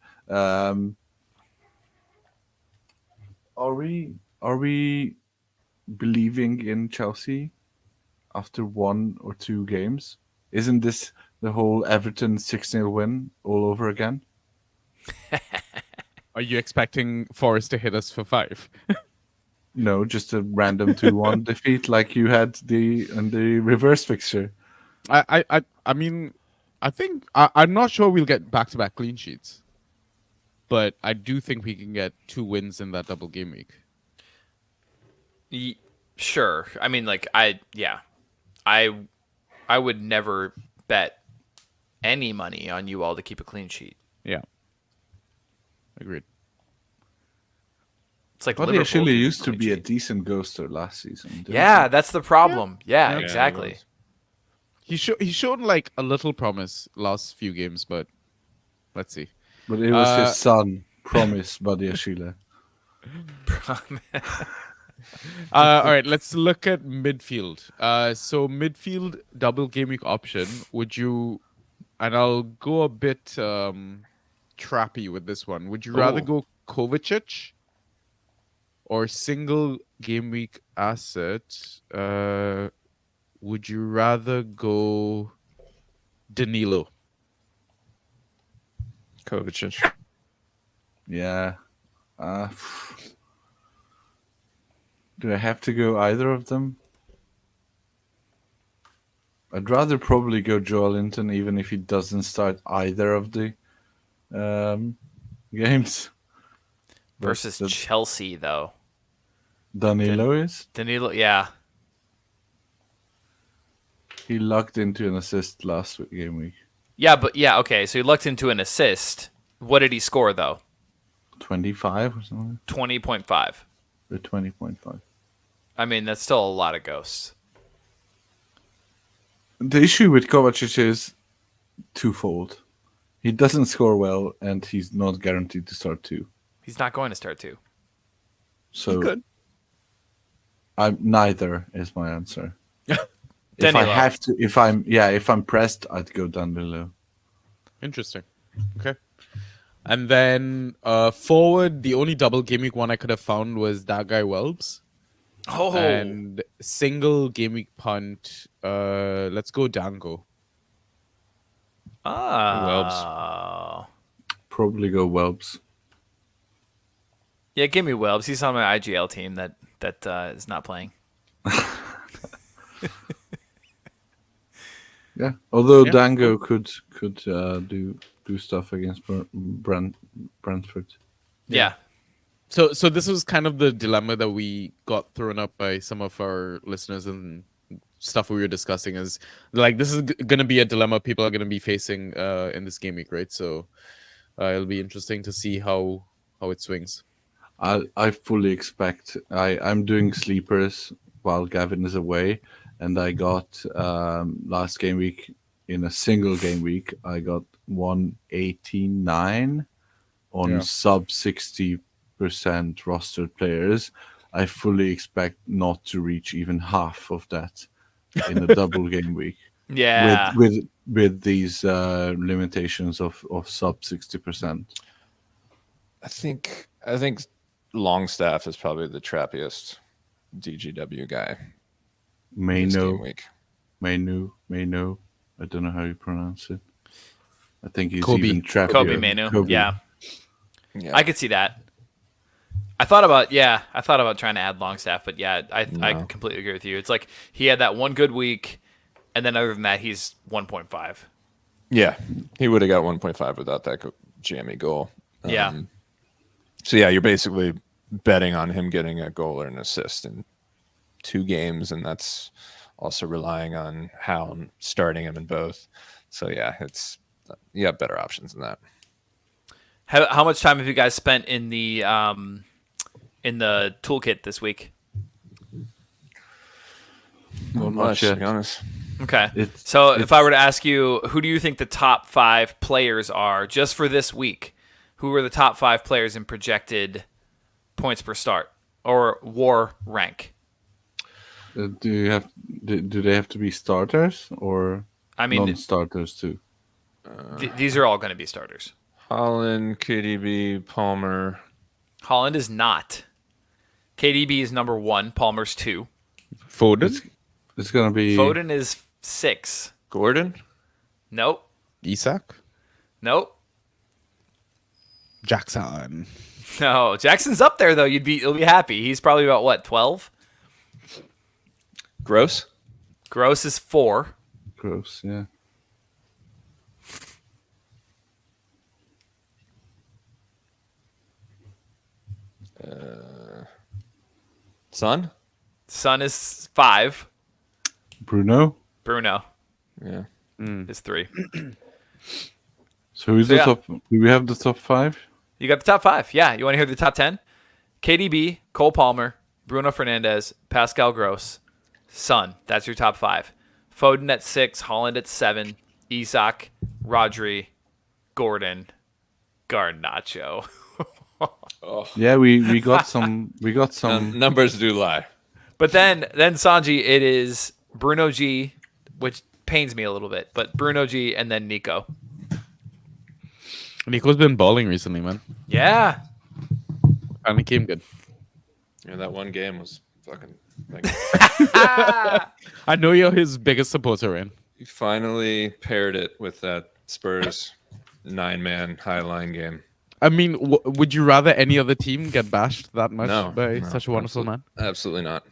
Are we believing in Chelsea after 1 or 2 games? Isn't this the whole Everton 6-0 win all over again? Are you expecting Forest to hit us for 5? No, just a random 2-1 defeat like you had in the reverse fixture. I mean, I think I'm not sure we'll get back-to-back clean sheets, but I do think we can get 2 wins in that double game week. Sure. I mean, like I would never bet any money on you all to keep a clean sheet. Yeah, agreed. It's like But Liverpool actually keeping used to clean be a sheet. decent ghoster last season. didn't Yeah, that's the problem. Yeah, Yeah, he exactly. was. He showed like a little promise last few games, but let's see. he? But it was Uh, his son, Promise Badiashile. All right, let's look at midfield. So midfield double game week option. Would you? And I'll go a bit trappy with this one. Would you rather Ooh. go Kovacic or single game week asset? Would you rather go Danilo? Kovacic. Yeah. Do I have to go either of them? I'd rather probably go Joel Linton, even if he doesn't start either of the games. Versus But Chelsea, though. Danilo is. Danilo, yeah. He lucked into an assist last game week. Yeah, but yeah, okay. So he lucked into an assist. What did he score, though? 25 or something? 20.5. Or 20.5. I mean, that's still a lot of ghosts. The issue with Kovacic is twofold. He doesn't score well, and he's not guaranteed to start 2. He's not going to start 2. So Good. neither is my answer. If I Danilo. have to, if I'm pressed, I'd go Danilo. Interesting. Okay. And then forward, the only double game week one I could have found was that guy Welbs. Oh, And single game week punt. Let's go Dango. oh. Probably go Welbs. Yeah, give me Welbs. He's on my IGL team that is not playing. Yeah. Although Yeah, Dango could do stuff against Brentford. Yeah. So this was kind of the dilemma that we got thrown up by some of our listeners and stuff we were discussing. Is like this is going to be a dilemma people are going to be facing in this game week, right? So it'll be interesting to see how it swings. I fully expect. I'm doing sleepers while Gavin is away, and I got last game week in a single game week. I got 189 on sub 60% rostered players. I fully expect not to reach even half of that in a double game week. Yeah. With these limitations of sub 60%. I think Longstaff is probably the trappiest DGW guy. this game week. Mainu. I don't know how you pronounce it. I think he's Kobe. even trappier. Kobe Manu. Kobe. Yeah. Yeah. I could see that. I thought about trying to add Longstaff, but yeah, I completely agree with you. It's like he had that one good week, and then other than that, he's 1.5. Yeah, he would have got 1.5 without that jammy goal. Yeah. So yeah, you're basically betting on him getting a goal or an assist in 2 games, and that's also relying on how starting him in both. So yeah, you have better options than that. How much time have you guys spent in the toolkit this week? Not much, much to be honest. Okay. It's- So if I were to ask you, who do you think the top 5 players are just for this week? Who are the top 5 players in projected points per start or WAR rank? Do they have to be starters or I mean, non-starters too? these are all going to be starters. Holland, KDB, Palmer. Holland is not. KDB is number 1. Palmer's 2. Foden, It's gonna be Foden is 6. Gordon? Nope. Isak, Nope. Jackson. No. Jackson's up there though. You'll be happy. He's probably about what, 12? Gross? Gross is 4. gross. Yeah. Son? Son is 5. Bruno. Bruno Yeah. is 3. So who's So, the yeah. top? Do we have the top 5? You got the top 5. Yeah. You want to hear the top 10? KDB, Cole Palmer, Bruno Fernandes, Pascal Gross, Son. That's your top 5. Foden at 6, Holland at 7, Isak, Rodri, Gordon, Garnacho. Yeah, we got some. We got some. Numbers do lie. But then Sanji, it is Bruno G, which pains me a little bit, but Bruno G and then Nico. Nico's been balling recently, man. Yeah. Finally came good. Yeah, that one game was fucking. Like, I know you're his biggest supporter, Ryan. he finally paired it with that Spurs 9-man high line game. I mean, would you rather any other team get bashed that much No, by no, such a wonderful man? Absolutely not.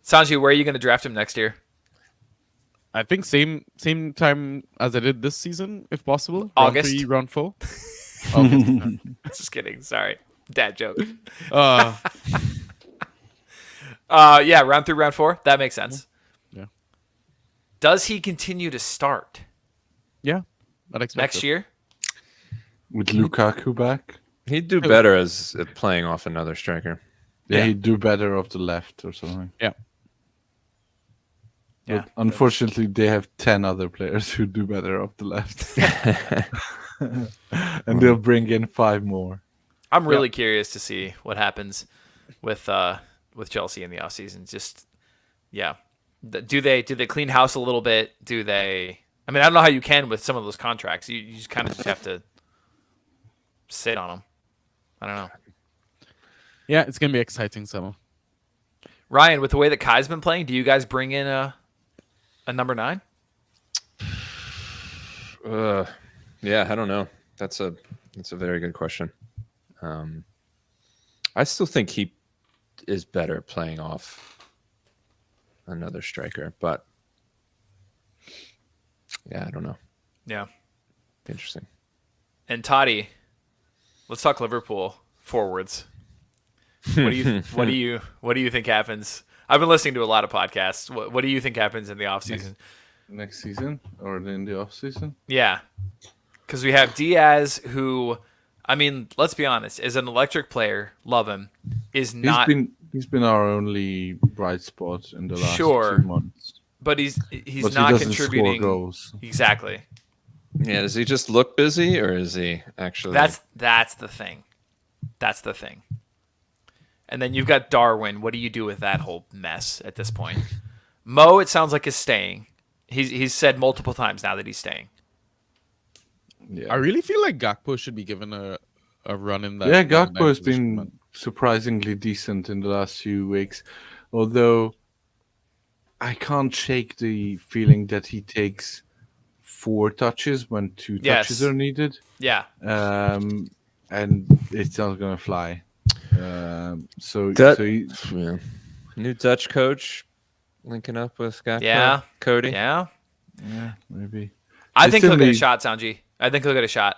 Sanji, where are you going to draft him next year? I think same time as I did this season, if possible. August. Round 3, round 4. Just kidding. Sorry. Dad joke. Uh, Yeah, round 3, round 4. That makes sense. Yeah. Does he continue to start yeah, I'd expect next it. year? With Lukaku back. He'd do better as playing off another striker. Yeah, Yeah. he'd do better off the left or something. Yeah. Yeah. But unfortunately, they have 10 other players who do better off the left, and they'll bring in 5 more. I'm really curious to see what happens with Chelsea in the offseason. Just do they clean house a little bit? Do they? I mean, I don't know how you can with some of those contracts. You just kind of just have to sit on them. I don't know. Yeah, it's gonna be exciting summer. Ryan, with the way that Kai's been playing, do you guys bring in a number 9? Yeah, I don't know. That's a very good question. I still think he is better playing off another striker, but yeah, I don't know. Yeah. Interesting. And Totti, let's talk Liverpool forwards. What do you think happens? I've been listening to a lot of podcasts. What do you think happens in the offseason? Next season or in the off season? Yeah. Because we have Diaz, who, I mean, let's be honest, is an electric player. Love him. Is not, He's been our only bright spot in the last Sure. 2 months. but he's But not he doesn't contributing. score goals. Exactly. Yeah, does he just look busy or is he actually? That's the thing. That's the thing. And then you've got Darwin. What do you do with that whole mess at this point? Mo, it sounds like, is staying. He's said multiple times now that he's staying. Yeah, I really feel like Gakpo should be given a run in that. yeah. in that Gakpo has position, been man. surprisingly decent in the last few weeks, although I can't shake the feeling that he takes 4 touches when 2 Yes. touches are needed, Yeah. and it's not gonna fly. So Yeah. New Dutch coach linking up with Gakpo. Yeah. Cody. Yeah. maybe. I They think he'll still get a need- shot, Sanji. I think he'll get a shot.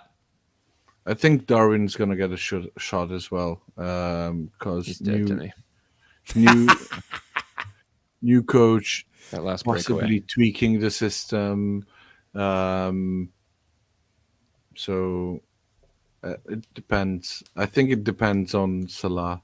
I think Darwin's gonna get a shot as well, because He's dead, didn't he? new new coach, That last possibly breakaway. tweaking the system. So it depends. I think it depends on Salah,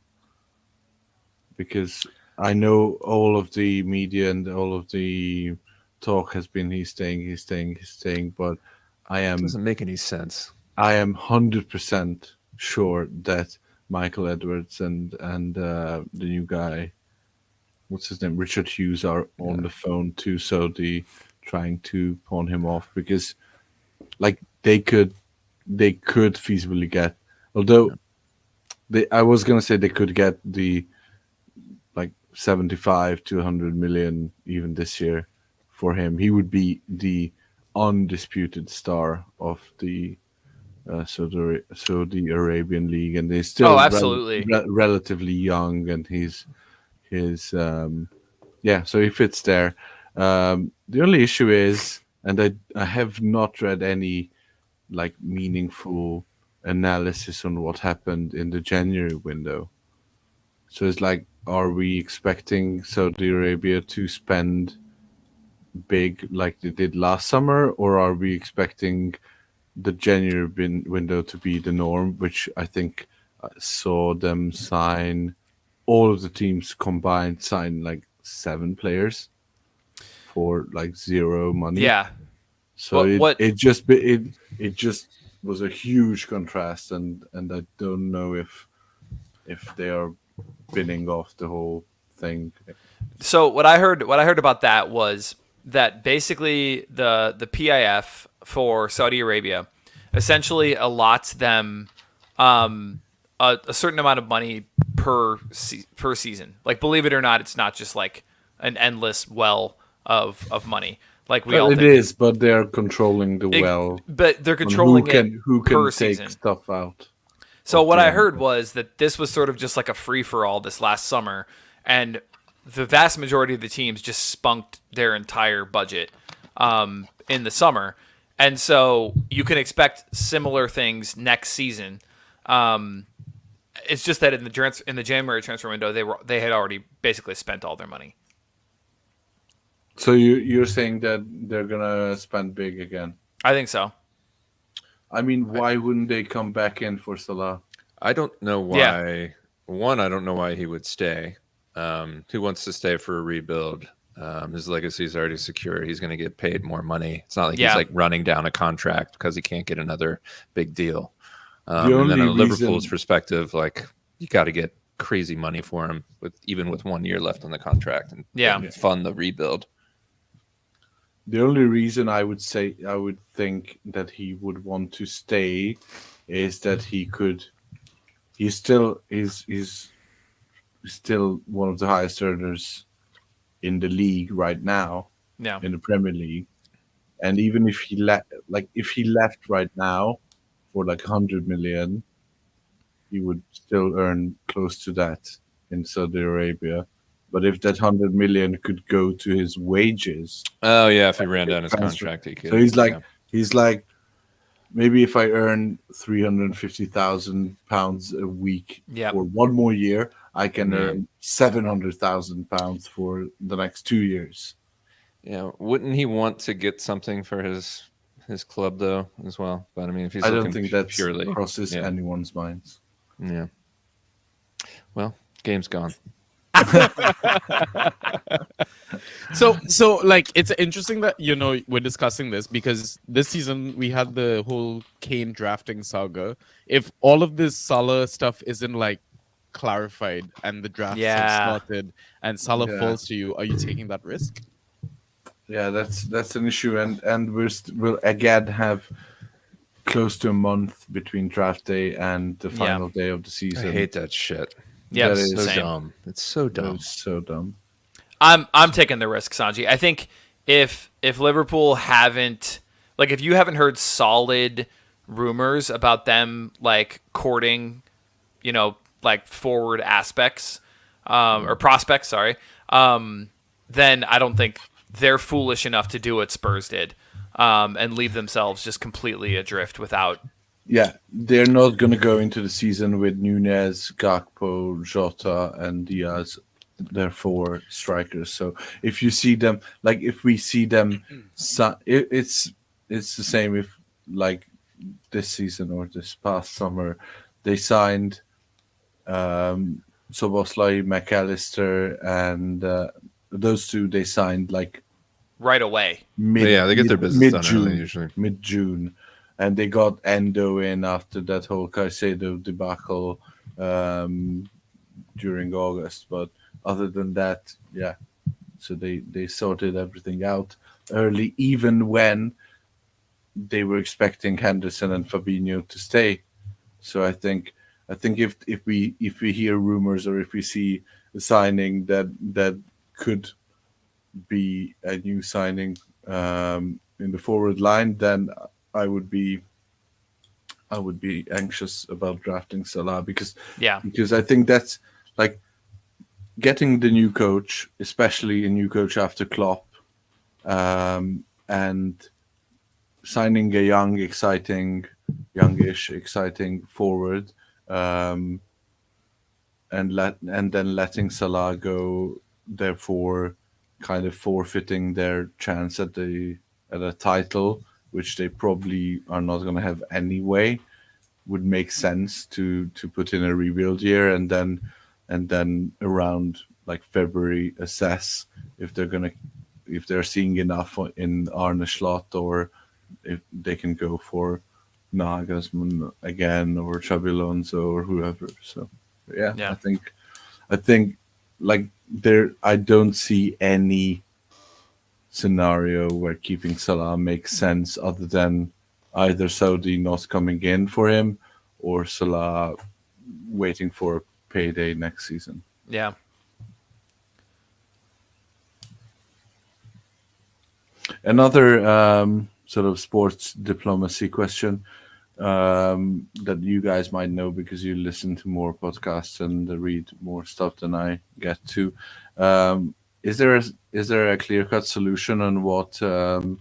because I know all of the media and all of the talk has been he's staying, but I am Doesn't make any sense. 100% sure that Michael Edwards and the new guy, what's his name, Richard Hughes, are on the phone to Saudi trying to pawn him off, because like they could feasibly get, although I was gonna say they could get the like 75 to 100 million even this year for him. He would be the undisputed star of the Saudi Arabian league, and they're still Oh, absolutely. relatively young, and his yeah, so he fits there. The only issue is, and I have not read any like meaningful analysis on what happened in the January window. So it's like, are we expecting Saudi Arabia to spend big like they did last summer, or are we expecting the January window to be the norm, which I think saw them sign all of the teams combined sign like 7 players for like zero money. Yeah. So What it just was a huge contrast, and I don't know if they are binning off the whole thing. So what I heard about that was that basically the PIF for Saudi Arabia essentially allots them a certain amount of money per season. Like, believe it or not, it's not just like an endless well of money. Like we all It think. is, but they're controlling the well. But they're on controlling who can per take season. stuff out. So what the I end. heard was that this was sort of just like a free for all this last summer, and the vast majority of the teams just spunked their entire budget in the summer, and so you can expect similar things next season. It's just that in the January transfer window, they had already basically spent all their money. So you're saying that they're gonna spend big again? I think so. I mean, why wouldn't they come back in for Salah? I don't know why. Yeah. One, I don't know why he would stay. He wants to stay for a rebuild. His legacy is already secure. He's going to get paid more money. It's not like he's like running down a contract because he can't get another big deal. And then on Liverpool's perspective, like, you got to get crazy money for him even with 1 year left on the contract and fund the rebuild. The only reason I would think that he would want to stay is that he's still one of the highest earners in the league right now. Yeah. In the Premier League. And even if he left right now for like 100 million, he would still earn close to that in Saudi Arabia. But if that 100 million could go to his wages, oh yeah, if he ran down his contract, he could. So he's like, maybe if I earn £350,000 a week for 1 more year, I can earn £700,000 for the next 2 years. Yeah, wouldn't he want to get something for his club though as well? But I mean, if he's I don't think that purely crosses anyone's minds. Yeah. Well, game's gone. So like, it's interesting that we're discussing this because this season we had the whole Kane drafting saga. If all of this Salah stuff isn't like clarified and the drafts have started and Salah falls to you, are you taking that risk? Yeah, that's an issue, and we'll again have close to a month between draft day and the final day of the season. I hate that shit. Yeah, that is so dumb. It's so dumb. It's so dumb. I'm taking the risk, Sanji. I think if Liverpool haven't, like, if you haven't heard solid rumors about them like courting, like forward aspects or prospects, sorry, then I don't think they're foolish enough to do what Spurs did and leave themselves just completely adrift without. Yeah, they're not going to go into the season with Nunez, Gakpo, Jota, and Diaz. They're 4 strikers. So if you see them, like if we see them, it's the same if like this season or this past summer, they signed Szoboszlai, McAllister, and those 2 they signed like right away. They get their business done early usually. Mid-June. And they got Endo in after that whole Caicedo debacle during August. But other than that, so they sorted everything out early, even when they were expecting Henderson and Fabinho to stay. So I think I think if we hear rumors or if we see a signing that could be a new signing in the forward line, then I would be anxious about drafting Salah because I think that's like getting the new coach, especially a new coach after Klopp, and signing a youngish, exciting forward, and then letting Salah go, therefore kind of forfeiting their chance at a title, which they probably are not going to have anyway, would make sense to put in a rebuild year and then around like February assess if they're seeing enough in Arne Slot, or if they can go for Nagelsmann again or Xabi Alonso or whoever. So yeah. I think like I don't see any scenario where keeping Salah makes sense other than either Saudi not coming in for him or Salah waiting for a payday next season. Yeah. Another sort of sports diplomacy question that you guys might know because you listen to more podcasts and read more stuff than I get to. Is there a clear-cut solution on what the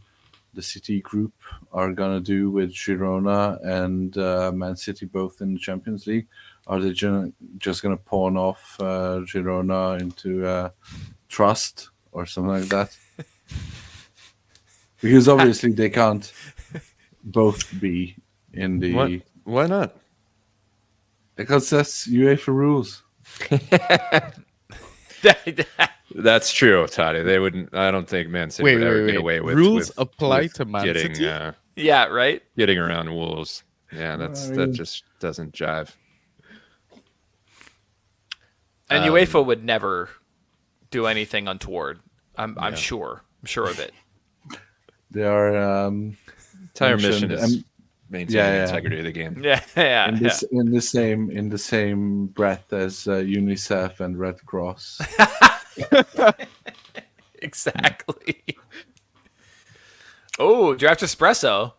City group are gonna do with Girona and Man City both in the Champions League? Are they just gonna pawn off Girona into trust or something like that? Because obviously they can't both be in the. Why not? Because that's UEFA rules. That's true, Totti. They wouldn't. I don't think Man City would ever get away with rules with, apply with to Man getting, City. Yeah, right. Getting around Wolves. Yeah, that just doesn't jive. And UEFA would never do anything untoward. I'm sure. I'm sure of it. They are entire mission is maintaining the integrity of the game. Yeah. In the same breath as UNICEF and Red Cross. Exactly. Oh, draft espresso.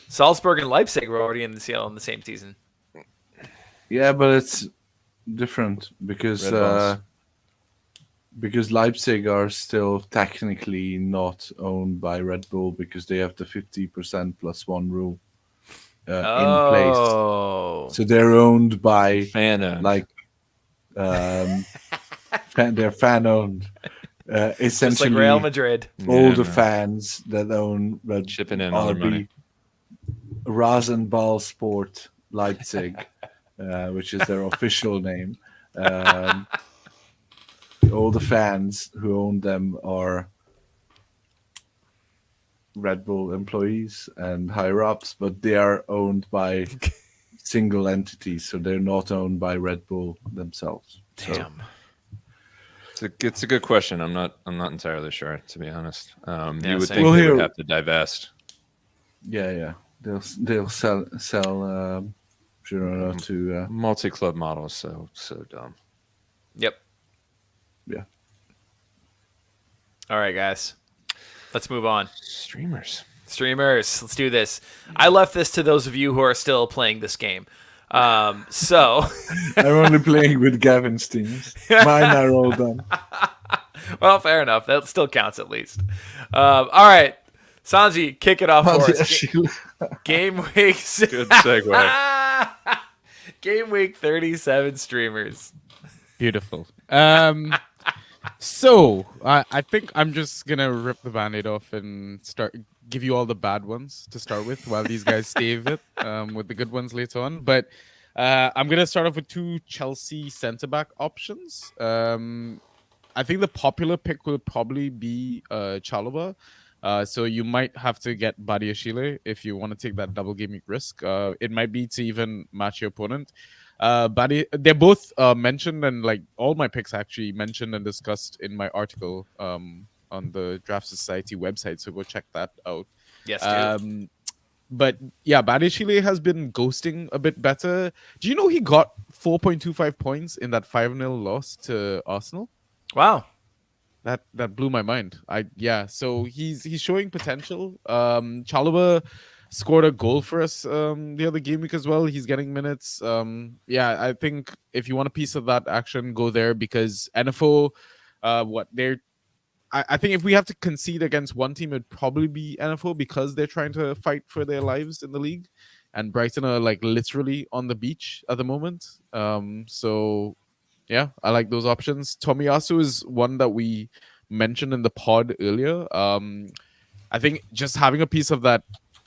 Salzburg and Leipzig were already in the same season. Yeah, but it's different because Leipzig are still technically not owned by Red Bull because they have the 50% plus one rule in place. So they're owned by they're fan owned. Essentially, just like Real Madrid. All the fans that own Red chipping in all their money. Rasenball Sport Leipzig, which is their official name. All the fans who own them are Red Bull employees and higher ups, but they are owned by single entities, so they're not owned by Red Bull themselves. Damn. It's a good question. I'm not entirely sure, to be honest. You would same. think they would have to divest. Yeah. They'll sell Girona to multi-club model. So dumb. Yep. Yeah. All right, guys. Let's move on. Streamers. Let's do this. I left this to those of you who are still playing this game. So I'm only playing with Gavin's teams. Mine are all done. Well, fair enough. That still counts at least. All right. Sanji, kick it off for us. Game week. Good segue. Game week 37 streamers. Beautiful. So I think I'm just gonna rip the band-aid off and give you all the bad ones to start with, while these guys save it with the good ones later on. But I'm gonna start off with two Chelsea centre-back options. I think the popular pick will probably be Chalobah. So you might have to get Badiashile if you want to take that double game week risk. It might be to even match your opponent. They're both mentioned, and like all my picks actually mentioned and discussed in my article on the Draft Society website. So go check that out. Yes, dude. But yeah, Badishile has been ghosting a bit better. Do you know he got 4.25 points in that 5-0 loss to Arsenal? Wow. That blew my mind. So he's showing potential. Chalobah scored a goal for us the other game week as well. He's getting minutes. I think if you want a piece of that action, go there because NFO, I think if we have to concede against one team, it'd probably be NFO because they're trying to fight for their lives in the league, and Brighton are like literally on the beach at the moment. Yeah, I like those options. Tomiyasu is one that we mentioned in the pod earlier. I think just having a piece of that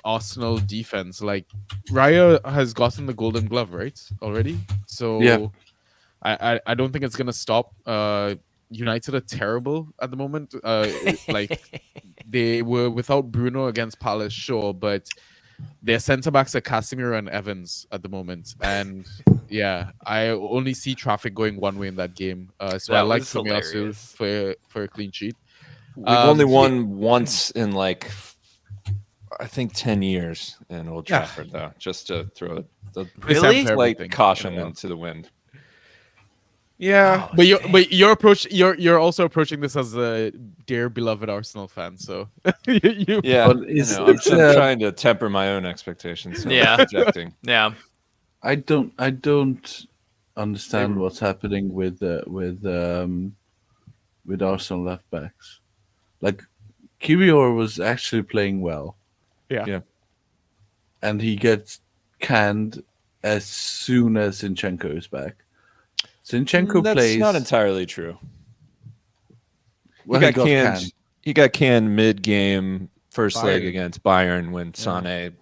Arsenal defense, like Raya has gotten the Golden Glove right already, so Yeah. I don't think it's gonna stop. United are terrible at the moment. Like they were without Bruno against Palace, sure, but their centre backs are Casemiro and Evans at the moment, and yeah, I only see traffic going one way in that game. So I That like was Tomiyasu hilarious. for a clean sheet. We've only Yeah. won once in like I think 10 years in Old Yeah. Trafford, though. Just to throw the Really? For slight everything. caution Yeah. into the wind. Yeah, Oh, but you're also approaching this as a dear beloved Arsenal fan, so you Yeah, But I it's- know. I'm it's, trying to temper my own expectations. So Yeah. I'm projecting. Yeah. I don't understand what's happening with Arsenal left backs. Like Kiwior was actually playing well, yeah. and he gets canned as soon as Zinchenko is back. Zinchenko That's plays. not entirely true. Well, he got canned. He got canned mid-game first leg Bayern. against Bayern when Sané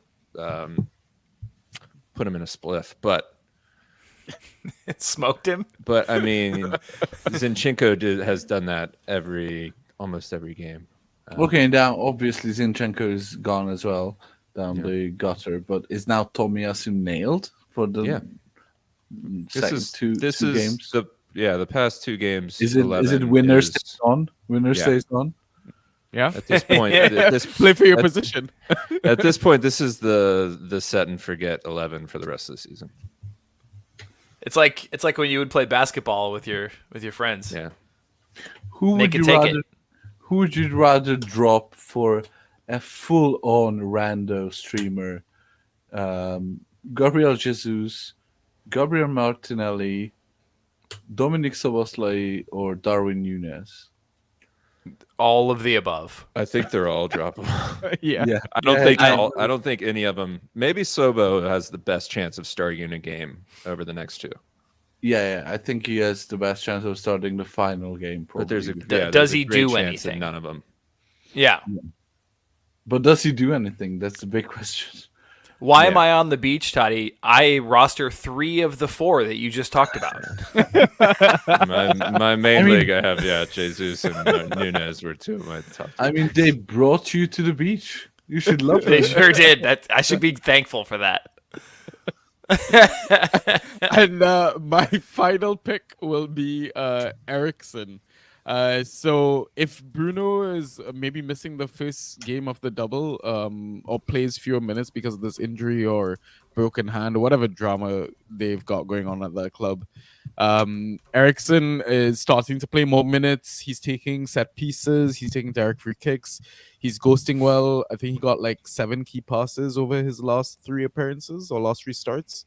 put him in a spliff. But It smoked him. I mean, Zinchenko has done that almost every game. Okay, now obviously Zinchenko is gone as well down the gutter, but is now Tomiyasu nailed for the two games? The past two games. Is it 11 winner is- stays on? Winner Yeah. stays on. Yeah, At this point, at this play for your at- position. At this point, this is the set and forget 11 for the rest of the season. It's like when you would play basketball with your friends. Yeah. Who Make would it you take rather? it. Who would you rather drop for a full-on rando streamer? Gabriel Jesus, Gabriel Martinelli, Dominic Soboslai, or Darwin Nunes? All of the above. I think they're all droppable. Yeah. I don't Yeah, think I- I don't think any of them. Maybe Sobo has the best chance of starting in a game over the next two. Yeah, I think he has the best chance of starting the final game. Probably. But there's a does there's a he great do chance in anything? None of them. Yeah. But does he do anything? That's the big question. Why am Yeah. I on the beach, Totti? I roster 3 of the 4 that you just talked about. My main league, I have Jesus and Nunes were two of my top. I mean, they brought you to the beach. You should love They it. sure did. I should be thankful for that. And my final pick will be Ericsson. So if Bruno is maybe missing the first game of the double, or plays fewer minutes because of this injury or broken hand or whatever drama they've got going on at that club, Ericsson is starting to play more minutes. He's taking set pieces. He's taking direct free kicks. He's ghosting well. I think he got like 7 key passes over his last 3 appearances or last 3 starts.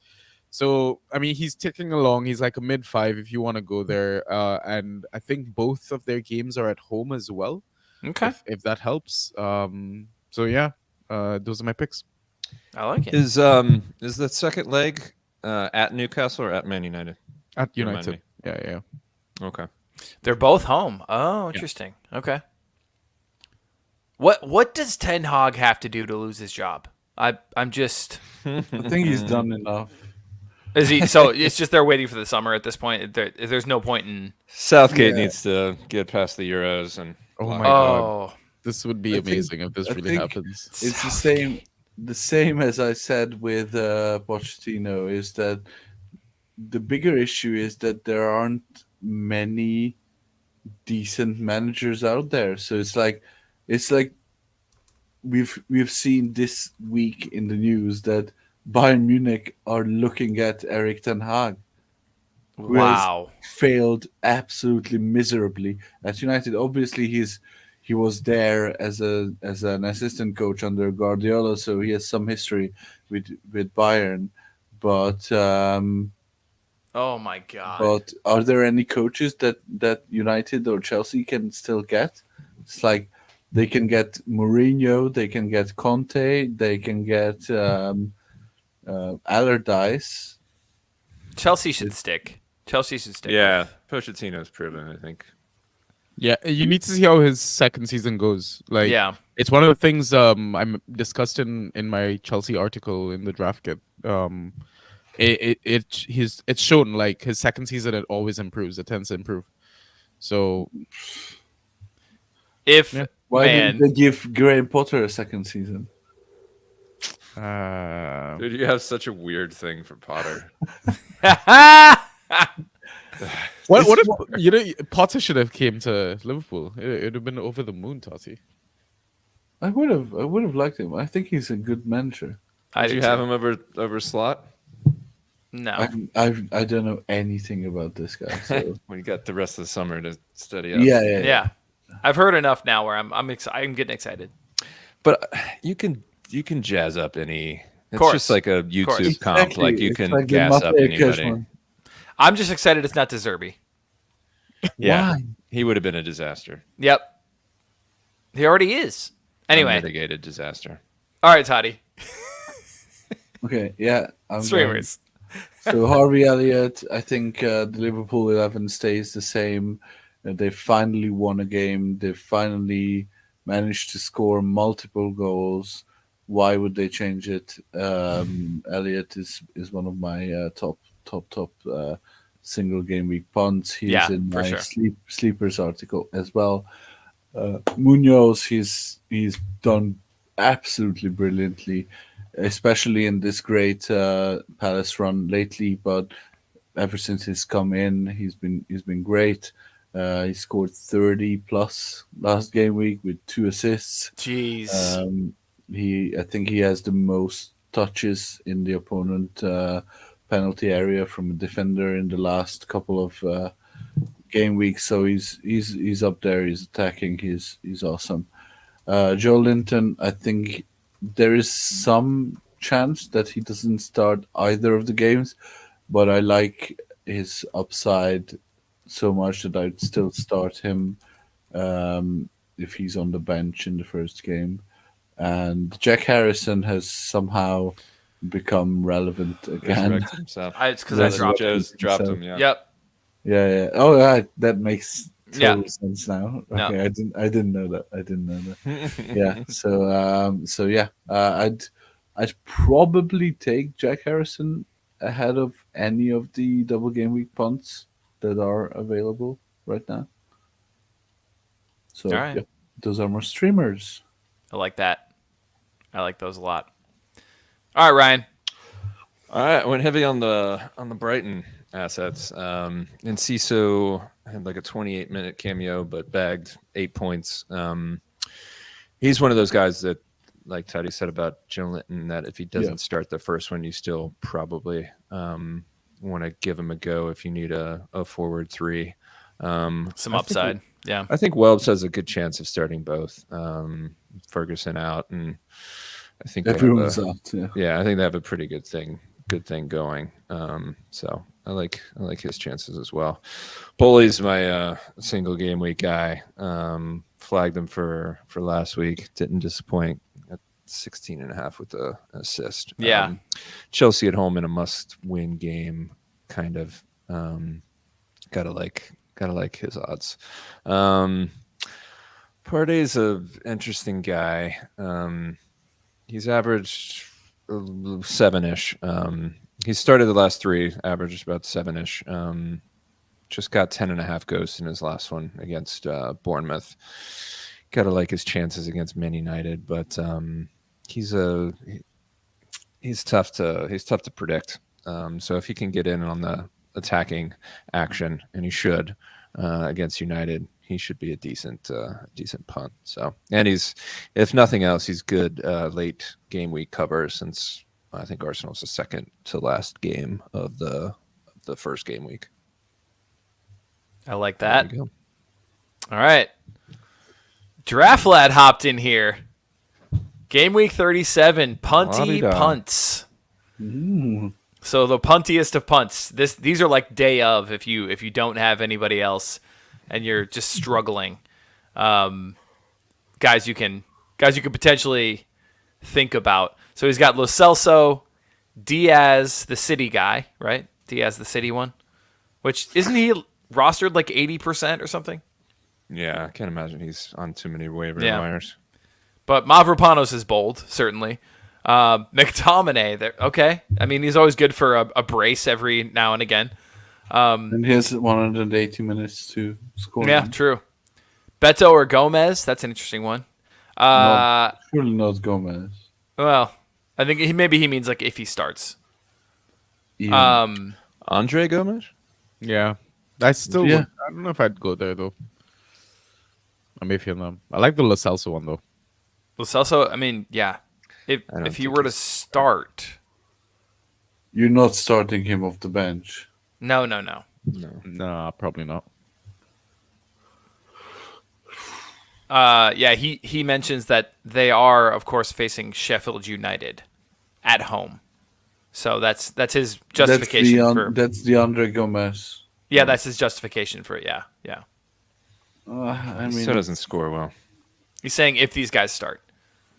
So, I mean, he's ticking along. He's like a mid-5 if you want to go there. And I think both of their games are at home as well, Okay. if that helps. So, yeah, those are my picks. I like it. Is the second leg at Newcastle or at Man United? At Remind United. Yeah. Okay. They're both home. Oh, interesting. Okay. What does Ten Hag have to do to lose his job? I'm just I think he's done enough. is he so it's just they're waiting for the summer at this point. There's no point in Southgate needs to get past the Euros and. Oh my lock God. Oh, This would be I think- amazing if this I really think happens. It's the same as I said with Pochettino. Is that the bigger issue is that there aren't many decent managers out there. So it's like we've seen this week in the news that Bayern Munich are looking at Erik ten Hag, who has Wow. failed absolutely miserably at United. Obviously, he was there as an assistant coach under Guardiola, so he has some history with Bayern. But Oh my God. but are there any coaches that United or Chelsea can still get? It's like they can get Mourinho, they can get Conte, they can get Allardyce. Chelsea should stick. Chelsea should stick. Yeah, Pochettino's proven, I think. Yeah, you need to see how his second season goes. Like, Yeah. it's one of the things I'm discussed in my Chelsea article in the draft kit. It's shown like his second season it always improves. It tends to improve. So If Yeah. Why man, didn't they give Graham Potter a second season? Dude, you have such a weird thing for Potter. what if Potter should have came to Liverpool? It would have been over the moon, Totti. I would have liked him. I think he's a good manager. Did you have him over Slot? No. I don't know anything about this guy. So When you got the rest of the summer to study up. Yeah. I've heard enough now where I'm getting excited. But you can jazz up any. It's Course. just like a YouTube comp. Exactly. Like you It's can like the gas up Matteo anybody. Kirchmann. I'm just excited it's not De Zerbi. Yeah, Why? he would have been a disaster. Yep. He already is. Anyway. Unmitigated disaster. All right, Totti. Okay, yeah. I'm Streamers. So Harvey Elliott, I think the Liverpool 11 stays the same. They finally won a game. They finally managed to score multiple goals. Why would they change it? Elliott is one of my top single game week punts. He's in for my sure. sleepers article as well. Munoz, he's done absolutely brilliantly, especially in this great Palace run lately. But ever since he's come in, he's been great. He scored 30 plus last game week with 2 assists. Jeez. I think he has the most touches in the opponent penalty area from a defender in the last couple of game weeks. So he's up there. He's attacking. He's awesome. Joe Linton, I think there is some chance that he doesn't start either of the games, but I like his upside so much that I'd still start him if he's on the bench in the first game. And Jack Harrison has somehow become relevant again. Resurrected himself. It's because I dropped him. Joe's dropped him. Yeah. Yep. Yeah. Oh, yeah, that makes total Yeah. sense now. No. Okay, I didn't know that. Yeah. So yeah, I'd probably take Jack Harrison ahead of any of the double game week punts that are available right now. So All right. yeah, those are more streamers. I like that. I like those a lot. All right, Ryan. All right, went heavy on the Brighton assets. Enciso had like a 28-minute cameo, but bagged 8 points. He's one of those guys that, like Totti said about Joe Linton, that if he doesn't start the first one, you still probably want to give him a go if you need a forward 3. Some upside. Yeah. I think Welbs has a good chance of starting both. Ferguson out, and I think Everyone's out. Yeah. yeah, I think they have a pretty good thing going. So I like his chances as well. Bully's my single game week guy. Flagged him for last week. Didn't disappoint. At 16.5 with the assist. Yeah. Chelsea at home in a must-win game. Kind of gotta like his odds. Partey's an interesting guy. He's averaged 7-ish. He started the last 3, averaged about 7-ish. Just got 10.5 ghosts in his last one against Bournemouth. Got to like his chances against Man United, but he's tough to predict. So if he can get in on the attacking action, and he should against United, he should be a decent punt. So, and he's, if nothing else, he's good late game week cover, since I think Arsenal's the second to last game of the first game week. I like that. There you go. All right. Draft Lad hopped in here. Game week 37, punty La-di-da. punts. So the puntiest of punts. These are like day of if you don't have anybody else and you're just struggling. Guys you can potentially think about. So he's got Lo Celso, Diaz, the City guy, right? Diaz, the City one. Which isn't he rostered like 80% or something? Yeah, I can't imagine he's on too many waiver wires. But Mavropanos is bold, certainly. McTominay, okay. I mean, he's always good for a brace every now and again. And he has 180 minutes to score. Yeah, true. Beto or Gomez, that's an interesting one. Surely not Gomez. Well, I think maybe he means like if he starts. Yeah. Andre Gomez? Yeah. I don't know if I'd go there, though. I'm iffy on them. I like the Lo Celso one, though. Lo Celso, I mean, yeah. If he were to start. You're not starting him off the bench. No. No, probably not. Yeah, he mentions that they are, of course, facing Sheffield United at home. So that's his justification That's the Andre Gomez. Yeah, that's his justification for it. Yeah. I He mean, still doesn't score well. He's saying if these guys start.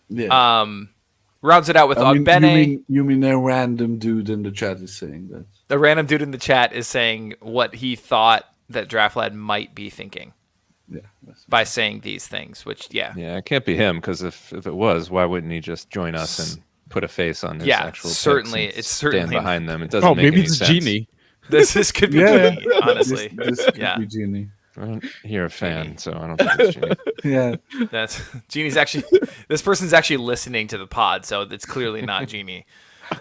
yeah. Rounds it out with Ogbene. You mean a random dude in the chat is saying that? The random dude in the chat is saying what he thought that DraftLad might be thinking Yeah. by saying these things, which, yeah. Yeah, it can't be him, because if it was, why wouldn't he just join us and put a face on his actual certainly. picks and it's certainly stand behind them? It doesn't make maybe any it's sense. Genie. This could be Genie, honestly. This could Yeah. be Genie. I don't hear a fan, so I don't think it's Genie. Yeah. That's Genie's actually. This person's actually listening to the pod, so it's clearly not Genie.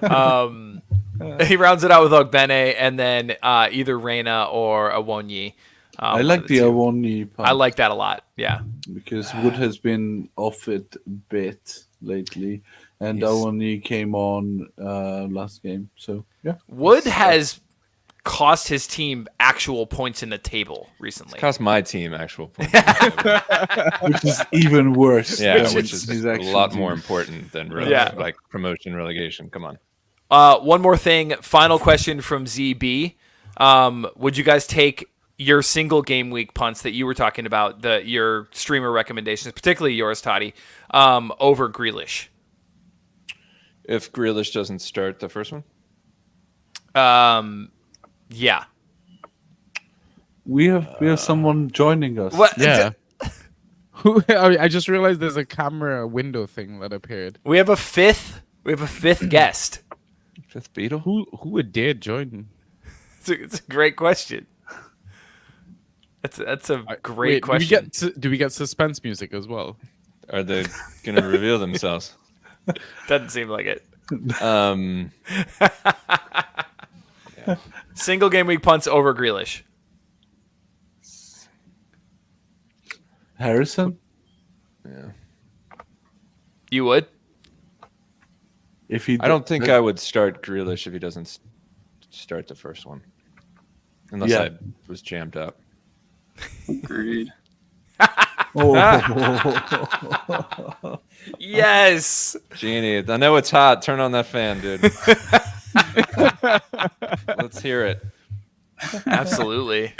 He rounds it out with Ogbene, and then either Reina or Awonyi. I like the Awonyi part. I like that a lot. Yeah. Because Wood has been off it a bit lately, and Awonyi came on last game. So yeah, Wood has cost his team actual points in the table recently. Cost my team actual points. which is even worse. Yeah, than which is his a actual lot team. more important than like promotion, relegation. Come on. One more thing. Final question from ZB. Would you guys take your single game week punts that you were talking about, your streamer recommendations, particularly yours, Totti, over Grealish? If Grealish doesn't start the first one? Yeah. We have someone joining us. What? Yeah. I just realized there's a camera window thing that appeared. We have a fifth guest. Fifth Beatle? Who would dare join? It's a great question. That's a great question. Do we get suspense music as well? Are they going to reveal themselves? Doesn't seem like it. Yeah. Single game week punts over Grealish. Harrison? Yeah. You would? If he I don't think I would start Grealish if he doesn't start the first one. Unless I was jammed up. Agreed. Yes. Genie, I know it's hot. Turn on that fan, dude. Let's hear it. Absolutely.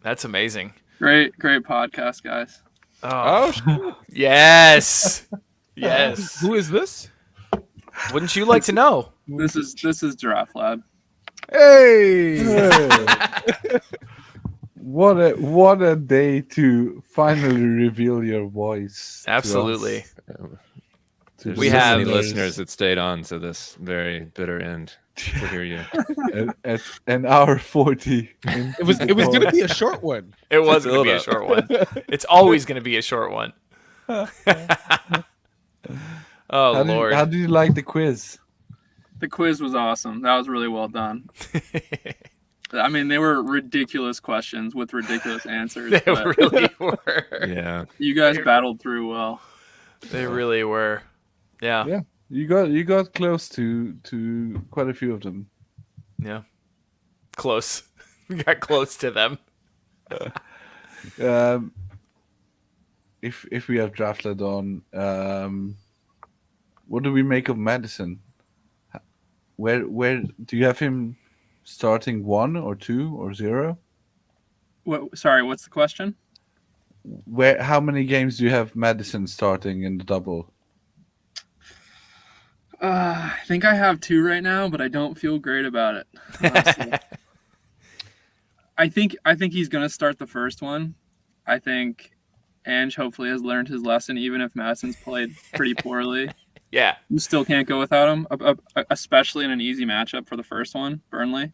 That's amazing. Great podcast, guys. Oh, yes. Yes. Who is this? Wouldn't you like to know? This is Giraffe Lab. Hey! What a day to finally reveal your voice. to Absolutely. us. There's We so have- many listeners that stayed on to this very bitter end to hear you. at an hour 40. It was gonna be a short one. It was going to be a build-up. short one. It's always going to be a short one. Oh, Lord. How did you like the quiz? The quiz was awesome. That was really well done. I mean, they were ridiculous questions with ridiculous answers. They but really were. Yeah. you guys battled through well. They really were. Yeah. Yeah, you got close to quite a few of them. Yeah. Close. We got close to them. If we have draft led on, what do we make of Madison? Where do you have him starting 1 or 2 or 0? Sorry, what's the question? How many games do you have Madison starting in the double? I think I have 2 right now, but I don't feel great about it. honestly. I think he's gonna start the first one. I think Ange hopefully has learned his lesson, even if Madison's played pretty poorly. Yeah. You still can't go without him, especially in an easy matchup for the first one, Burnley.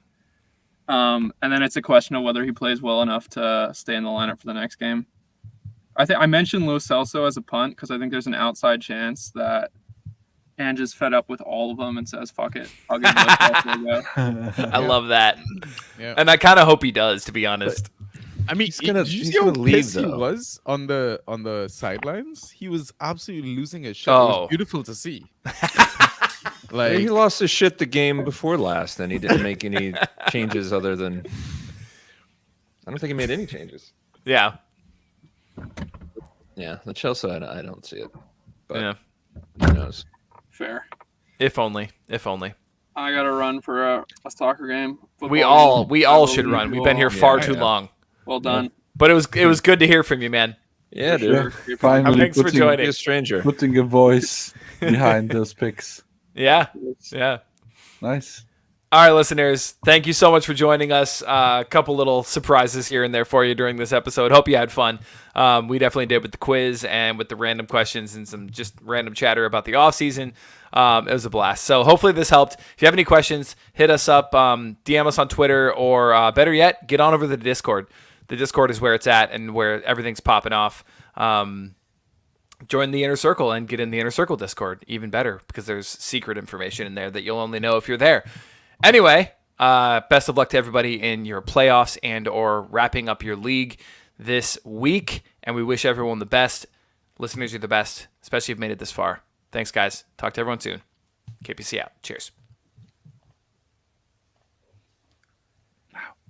And then it's a question of whether he plays well enough to stay in the lineup for the next game. I think I mentioned Lo Celso as a punt because I think there's an outside chance that Ange is fed up with all of them and says, "Fuck it, I'll give Lo Celso a go." I love that. Yeah. And I kind of hope he does, to be honest. I mean, He's gonna- did you he's see how gonna leave, pissed he though. was on the sidelines? He was absolutely losing his shit. It Oh. was beautiful to see. Like, he Like, lost his shit the game before last, and he didn't make any changes other than. I don't think he made any changes. Yeah. Yeah, the Chelsea, I don't see it. But Yeah. who knows? Fair. If only. If only. I gotta run for a soccer game. We Football game. all should run. We've been here far too Yeah. long. Well done. But it was good to hear from you, man. Yeah, dude. Yeah, finally Thanks for joining. Be a stranger. putting a voice behind those picks. Yeah. Yeah. Nice. All right, listeners, thank you so much for joining us. A couple little surprises here and there for you during this episode. Hope you had fun. We definitely did with the quiz and with the random questions and some just random chatter about the offseason. It was a blast. So hopefully this helped. If you have any questions, hit us up, DM us on Twitter, or better yet, get on over to the Discord. The Discord is where it's at and where everything's popping off. Join the Inner Circle and get in the Inner Circle Discord. Even better, because there's secret information in there that you'll only know if you're there. Anyway, best of luck to everybody in your playoffs and or wrapping up your league this week. And we wish everyone the best. Listeners, you're the best, especially if you've made it this far. Thanks, guys. Talk to everyone soon. KPC out. Cheers.